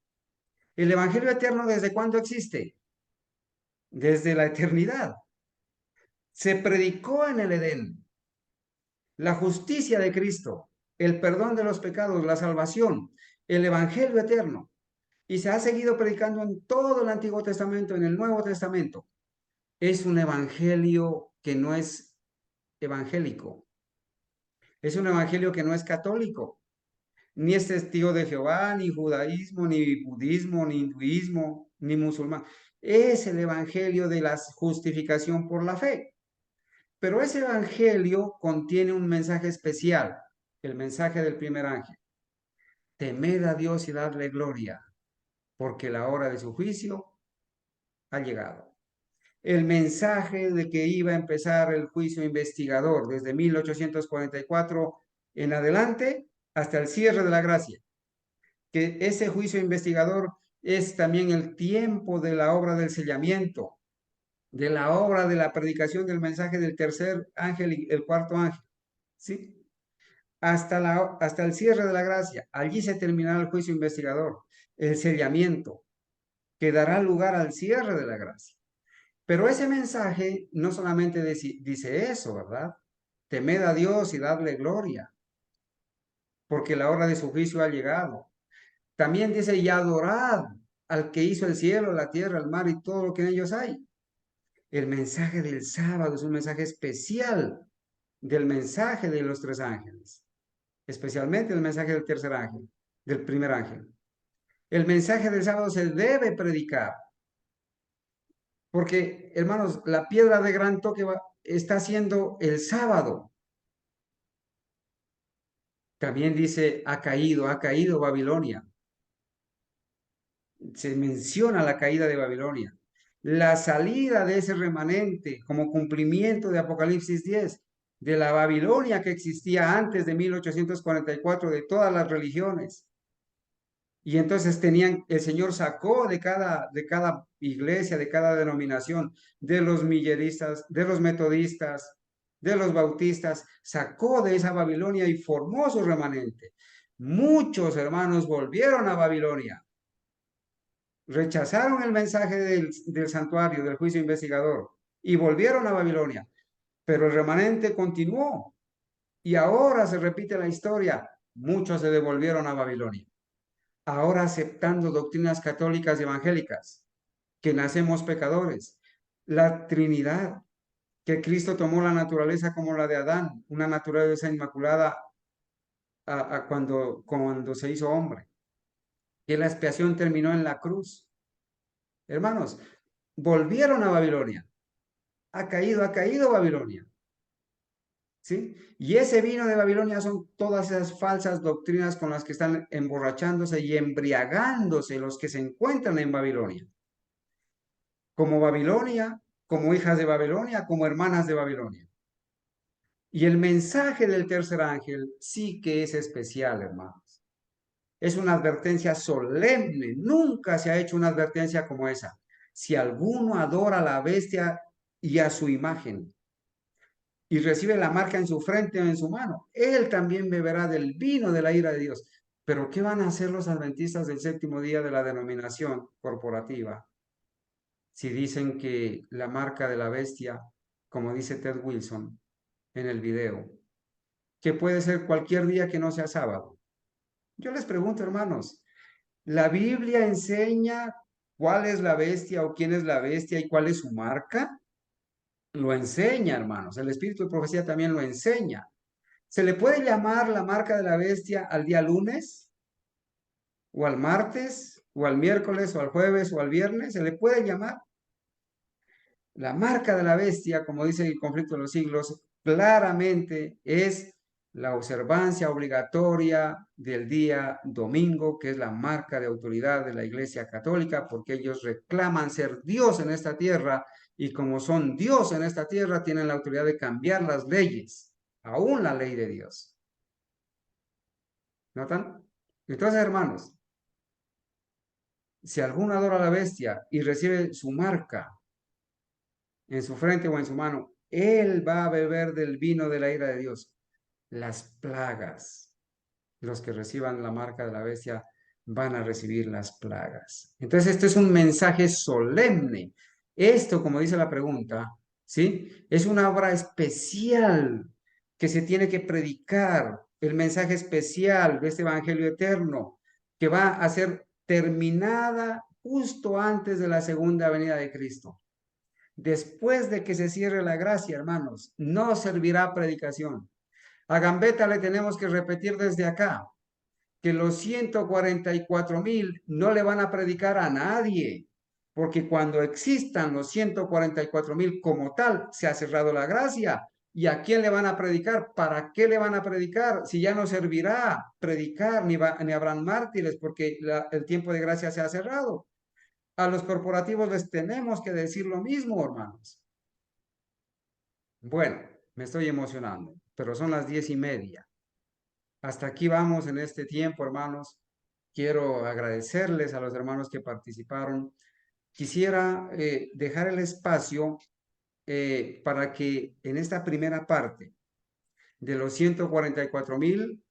¿El evangelio eterno desde cuándo existe? Desde la eternidad. Se predicó en el Edén la justicia de Cristo, el perdón de los pecados, la salvación, el evangelio eterno. Y se ha seguido predicando en todo el Antiguo Testamento, en el Nuevo Testamento. Es un evangelio que no es evangélico. Es un evangelio que no es católico. Ni es testigo de Jehová, ni judaísmo, ni budismo, ni hinduismo, ni musulmán. Es el evangelio de la justificación por la fe. Pero ese evangelio contiene un mensaje especial, el mensaje del primer ángel. Temed a Dios y dadle gloria, porque la hora de su juicio ha llegado. El mensaje de que iba a empezar el juicio investigador desde 1844 en adelante hasta el cierre de la gracia. Que ese juicio investigador es también el tiempo de la obra del sellamiento, de la obra de la predicación del mensaje del tercer ángel y el cuarto ángel, ¿sí? Hasta el cierre de la gracia. Allí se terminará el juicio investigador, el sellamiento, que dará lugar al cierre de la gracia. Pero ese mensaje no solamente dice eso, ¿verdad? Temed a Dios y dadle gloria, porque la hora de su juicio ha llegado. También dice, y adorad al que hizo el cielo, la tierra, el mar y todo lo que en ellos hay. El mensaje del sábado es un mensaje especial del mensaje de los tres ángeles, especialmente el mensaje del tercer ángel, del primer ángel. El mensaje del sábado se debe predicar, porque, hermanos, la piedra de gran toque está siendo el sábado. También dice, ha caído Babilonia. Se menciona la caída de Babilonia. La salida de ese remanente como cumplimiento de Apocalipsis 10, de la Babilonia que existía antes de 1844, de todas las religiones. Y entonces el Señor sacó de cada iglesia, de cada denominación, de los milleristas, de los metodistas, de los bautistas, sacó de esa Babilonia y formó su remanente. Muchos hermanos volvieron a Babilonia, rechazaron el mensaje del santuario, del juicio investigador, y volvieron a Babilonia. Pero el remanente continuó, y ahora se repite la historia. Muchos se devolvieron a Babilonia, ahora aceptando doctrinas católicas y evangélicas, que nacemos pecadores, la Trinidad, que Cristo tomó la naturaleza como la de Adán, una naturaleza inmaculada cuando se hizo hombre, que la expiación terminó en la cruz. Hermanos, volvieron a Babilonia, ha caído Babilonia, ¿sí? Y ese vino de Babilonia son todas esas falsas doctrinas con las que están emborrachándose y embriagándose los que se encuentran en Babilonia. Como Babilonia, como hijas de Babilonia, como hermanas de Babilonia. Y el mensaje del tercer ángel sí que es especial, hermanos. Es una advertencia solemne. Nunca se ha hecho una advertencia como esa. Si alguno adora a la bestia y a su imagen y recibe la marca en su frente o en su mano, él también beberá del vino de la ira de Dios. Pero ¿qué van a hacer los adventistas del séptimo día de la denominación corporativa si dicen que la marca de la bestia, como dice Ted Wilson en el video, que puede ser cualquier día que no sea sábado? Yo les pregunto, hermanos, ¿la Biblia enseña cuál es la bestia o quién es la bestia y cuál es su marca? Lo enseña, hermanos. El Espíritu de Profecía también lo enseña. ¿Se le puede llamar la marca de la bestia al día lunes? ¿O al martes? ¿O al miércoles? ¿O al jueves? ¿O al viernes? ¿Se le puede llamar? La marca de la bestia, como dice el conflicto de los siglos, claramente es la observancia obligatoria del día domingo, que es la marca de autoridad de la Iglesia Católica, porque ellos reclaman ser Dios en esta tierra y como son Dios en esta tierra, tienen la autoridad de cambiar las leyes, aún la ley de Dios. ¿Notan? Entonces, hermanos, si alguno adora a la bestia y recibe su marca en su frente o en su mano, él va a beber del vino de la ira de Dios. Las plagas, los que reciban la marca de la bestia van a recibir las plagas. Entonces, esto es un mensaje solemne. Esto, como dice la pregunta, ¿sí? Es una obra especial que se tiene que predicar, el mensaje especial de este evangelio eterno, que va a ser terminada justo antes de la segunda venida de Cristo. Después de que se cierre la gracia, hermanos, no servirá predicación. A Gambetta le tenemos que repetir desde acá que los 144,000 no le van a predicar a nadie, porque cuando existan los 144,000 como tal, se ha cerrado la gracia. ¿Y a quién le van a predicar? ¿Para qué le van a predicar? Si ya no servirá predicar, ni habrán mártires, porque el tiempo de gracia se ha cerrado. A los corporativos les tenemos que decir lo mismo, hermanos. Bueno, me estoy emocionando, pero son las 10:30. Hasta aquí vamos en este tiempo, hermanos. Quiero agradecerles a los hermanos que participaron. Quisiera dejar el espacio para que en esta primera parte de los 144,000,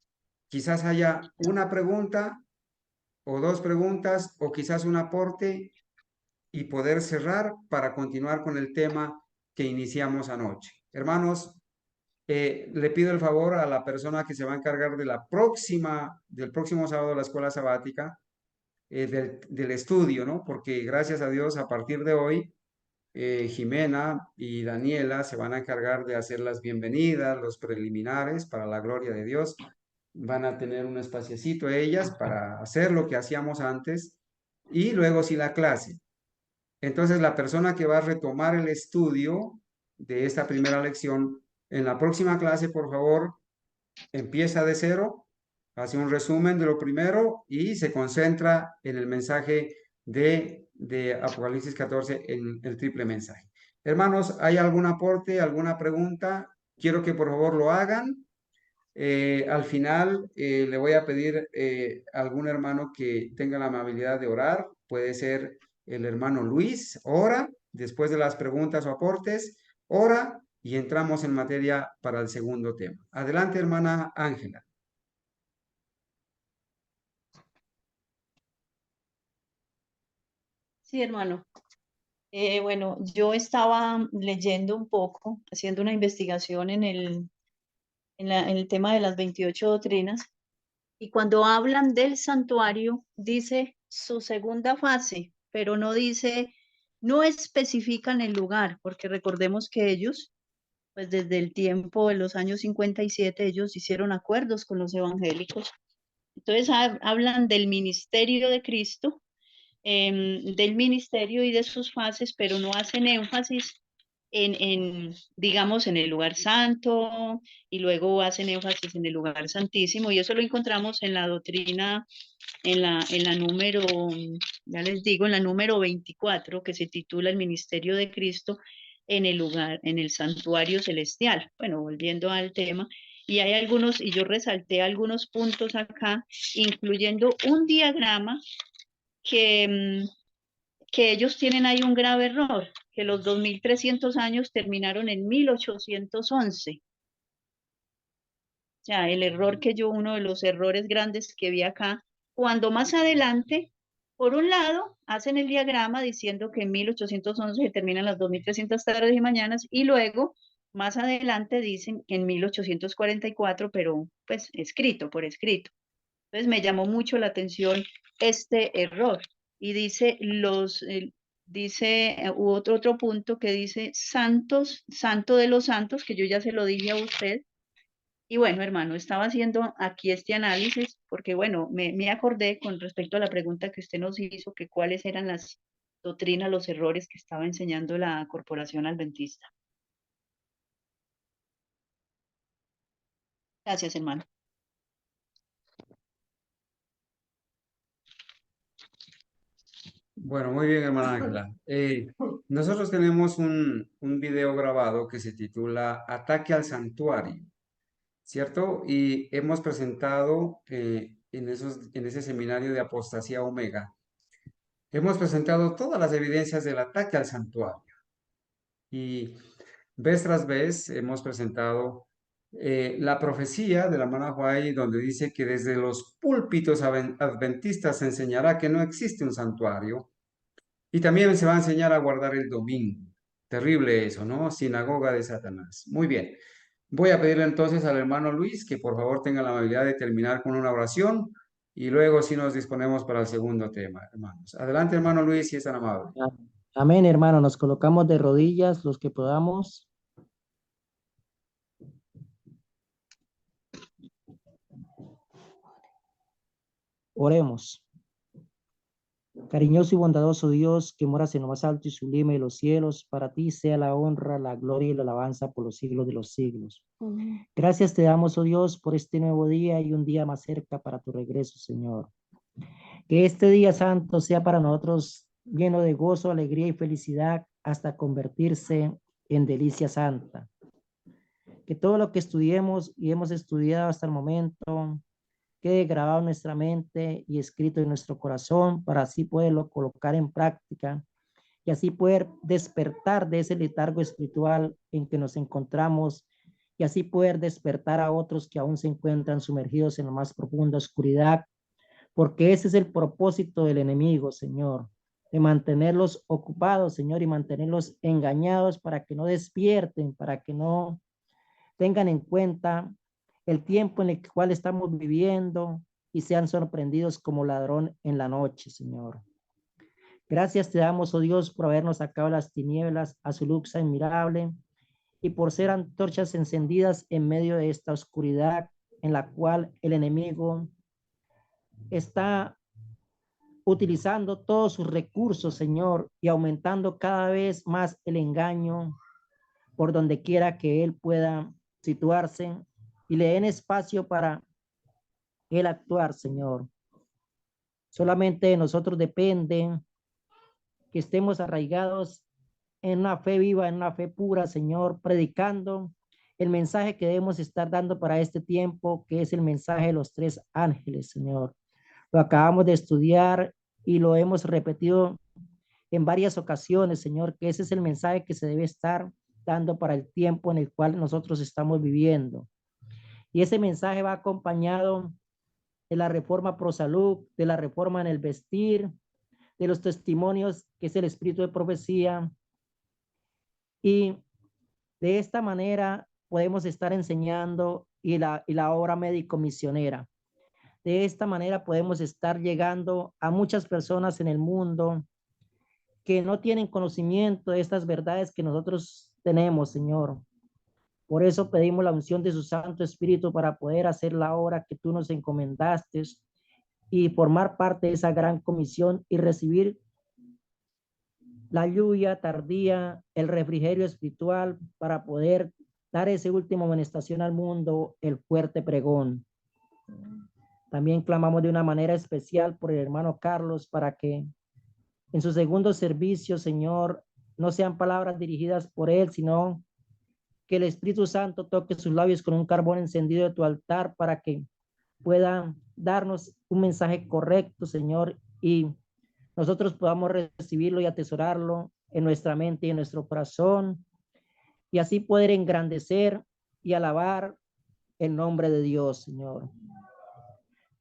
quizás haya una pregunta o dos preguntas o quizás un aporte y poder cerrar para continuar con el tema que iniciamos anoche. Hermanos, le pido el favor a la persona que se va a encargar de del próximo sábado de la escuela sabática, del estudio, ¿no? Porque gracias a Dios, a partir de hoy, Jimena y Daniela se van a encargar de hacer las bienvenidas, los preliminares, para la gloria de Dios. Van a tener un espaciecito ellas para hacer lo que hacíamos antes y luego sí la clase. Entonces, la persona que va a retomar el estudio de esta primera lección, en la próxima clase, por favor, empieza de cero, hace un resumen de lo primero y se concentra en el mensaje de Apocalipsis 14, en el triple mensaje. Hermanos, ¿hay algún aporte, alguna pregunta? Quiero que por favor lo hagan. Al final le voy a pedir a algún hermano que tenga la amabilidad de orar. Puede ser el hermano Luis, ora, después de las preguntas o aportes, ora y entramos en materia para el segundo tema. Adelante, hermana Ángela. Sí, hermano. Bueno, yo estaba leyendo un poco, haciendo una investigación en el tema de las 28 doctrinas, y cuando hablan del santuario, dice su segunda fase, pero no dice, no especifican el lugar, porque recordemos que ellos, pues desde el tiempo de los años 57, ellos hicieron acuerdos con los evangélicos. Entonces hablan del ministerio de Cristo, del ministerio y de sus fases, pero no hacen énfasis digamos, en el lugar santo, y luego hacen énfasis en el lugar santísimo, y eso lo encontramos en la doctrina, en la número, ya les digo, en la número 24, que se titula El Ministerio de Cristo, en el lugar, en el santuario celestial. Bueno, volviendo al tema, y hay algunos, y yo resalté algunos puntos acá, incluyendo un diagrama que ellos tienen ahí un grave error, que los 2300 años terminaron en 1811. O sea, el error que yo, uno de los errores grandes que vi acá, cuando más adelante, por un lado, hacen el diagrama diciendo que en 1811 se terminan las 2300 tardes y mañanas, y luego, más adelante, dicen que en 1844, pero pues escrito, por escrito. Entonces me llamó mucho la atención este error. Y dice hubo otro punto que dice santos, santo de los santos, que yo ya se lo dije a usted. Y bueno, hermano, estaba haciendo aquí este análisis porque, bueno, me acordé con respecto a la pregunta que usted nos hizo, que cuáles eran las doctrinas, los errores que estaba enseñando la Corporación Adventista. Gracias, hermano. Bueno, muy bien, hermana Ángela. Nosotros tenemos un video grabado que se titula Ataque al Santuario, ¿cierto? Y hemos presentado en ese seminario de Apostasía Omega, hemos presentado todas las evidencias del ataque al santuario. Y vez tras vez hemos presentado la profecía de la hermana White, donde dice que desde los púlpitos adventistas se enseñará que no existe un santuario. Y también se va a enseñar a guardar el domingo. Terrible eso, ¿no? Sinagoga de Satanás. Muy bien. Voy a pedirle entonces al hermano Luis que por favor tenga la amabilidad de terminar con una oración y luego sí nos disponemos para el segundo tema, hermanos. Adelante, hermano Luis, si es tan amable. Amén, hermano. Nos colocamos de rodillas los que podamos. Oremos. Cariñoso y bondadoso Dios, que moras en lo más alto y sublime de los cielos, para ti sea la honra, la gloria y la alabanza por los siglos de los siglos. Gracias te damos, oh Dios, por este nuevo día y un día más cerca para tu regreso, Señor. Que este día santo sea para nosotros lleno de gozo, alegría y felicidad hasta convertirse en delicia santa. Que todo lo que estudiemos y hemos estudiado hasta el momento quede grabado en nuestra mente y escrito en nuestro corazón para así poderlo colocar en práctica y así poder despertar de ese letargo espiritual en que nos encontramos y así poder despertar a otros que aún se encuentran sumergidos en la más profunda oscuridad, porque ese es el propósito del enemigo, Señor, de mantenerlos ocupados, Señor, y mantenerlos engañados para que no despierten, para que no tengan en cuenta el tiempo en el cual estamos viviendo y sean sorprendidos como ladrón en la noche, Señor. Gracias te damos, oh Dios, por habernos sacado las tinieblas a su luz admirable y por ser antorchas encendidas en medio de esta oscuridad en la cual el enemigo está utilizando todos sus recursos, Señor, y aumentando cada vez más el engaño por donde quiera que él pueda situarse y le den espacio para él actuar, Señor. Solamente de nosotros depende que estemos arraigados en una fe viva, en una fe pura, Señor, predicando el mensaje que debemos estar dando para este tiempo, que es el mensaje de los 3 ángeles, Señor. Lo acabamos de estudiar y lo hemos repetido en varias ocasiones, Señor, que ese es el mensaje que se debe estar dando para el tiempo en el cual nosotros estamos viviendo. Y ese mensaje va acompañado de la reforma pro salud, de la reforma en el vestir, de los testimonios, que es el espíritu de profecía. Y de esta manera podemos estar enseñando y la obra médico misionera. De esta manera podemos estar llegando a muchas personas en el mundo que no tienen conocimiento de estas verdades que nosotros tenemos, Señor. Por eso pedimos la unción de su Santo Espíritu para poder hacer la obra que tú nos encomendaste y formar parte de esa gran comisión y recibir la lluvia tardía, el refrigerio espiritual para poder dar ese último amonestación al mundo, el fuerte pregón. También clamamos de una manera especial por el hermano Carlos para que en su segundo servicio, Señor, no sean palabras dirigidas por él, sino que el Espíritu Santo toque sus labios con un carbón encendido de tu altar para que pueda darnos un mensaje correcto, Señor, y nosotros podamos recibirlo y atesorarlo en nuestra mente y en nuestro corazón, y así poder engrandecer y alabar el nombre de Dios, Señor.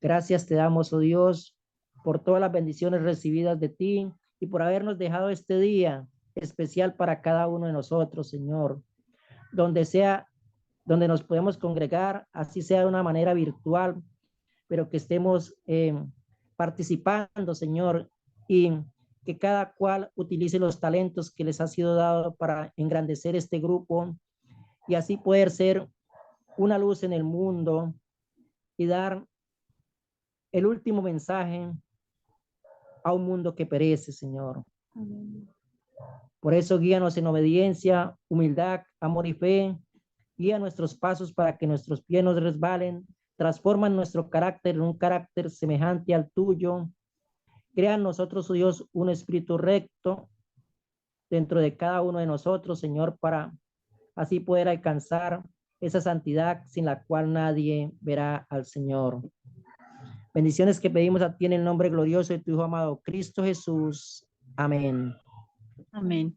Gracias te damos, oh Dios, por todas las bendiciones recibidas de ti y por habernos dejado este día especial para cada uno de nosotros, Señor, donde nos podemos congregar, así sea de una manera virtual, pero que estemos participando, Señor, y que cada cual utilice los talentos que les ha sido dado para engrandecer este grupo y así poder ser una luz en el mundo y dar el último mensaje a un mundo que perece, Señor. Amén. Por eso guíanos en obediencia, humildad, amor y fe. Guía nuestros pasos para que nuestros pies no resbalen. Transforma nuestro carácter en un carácter semejante al tuyo. Crea en nosotros, oh Dios, un espíritu recto dentro de cada uno de nosotros, Señor, para así poder alcanzar esa santidad sin la cual nadie verá al Señor. Bendiciones que pedimos a ti en el nombre glorioso de tu Hijo amado, Cristo Jesús. Amén. Amén.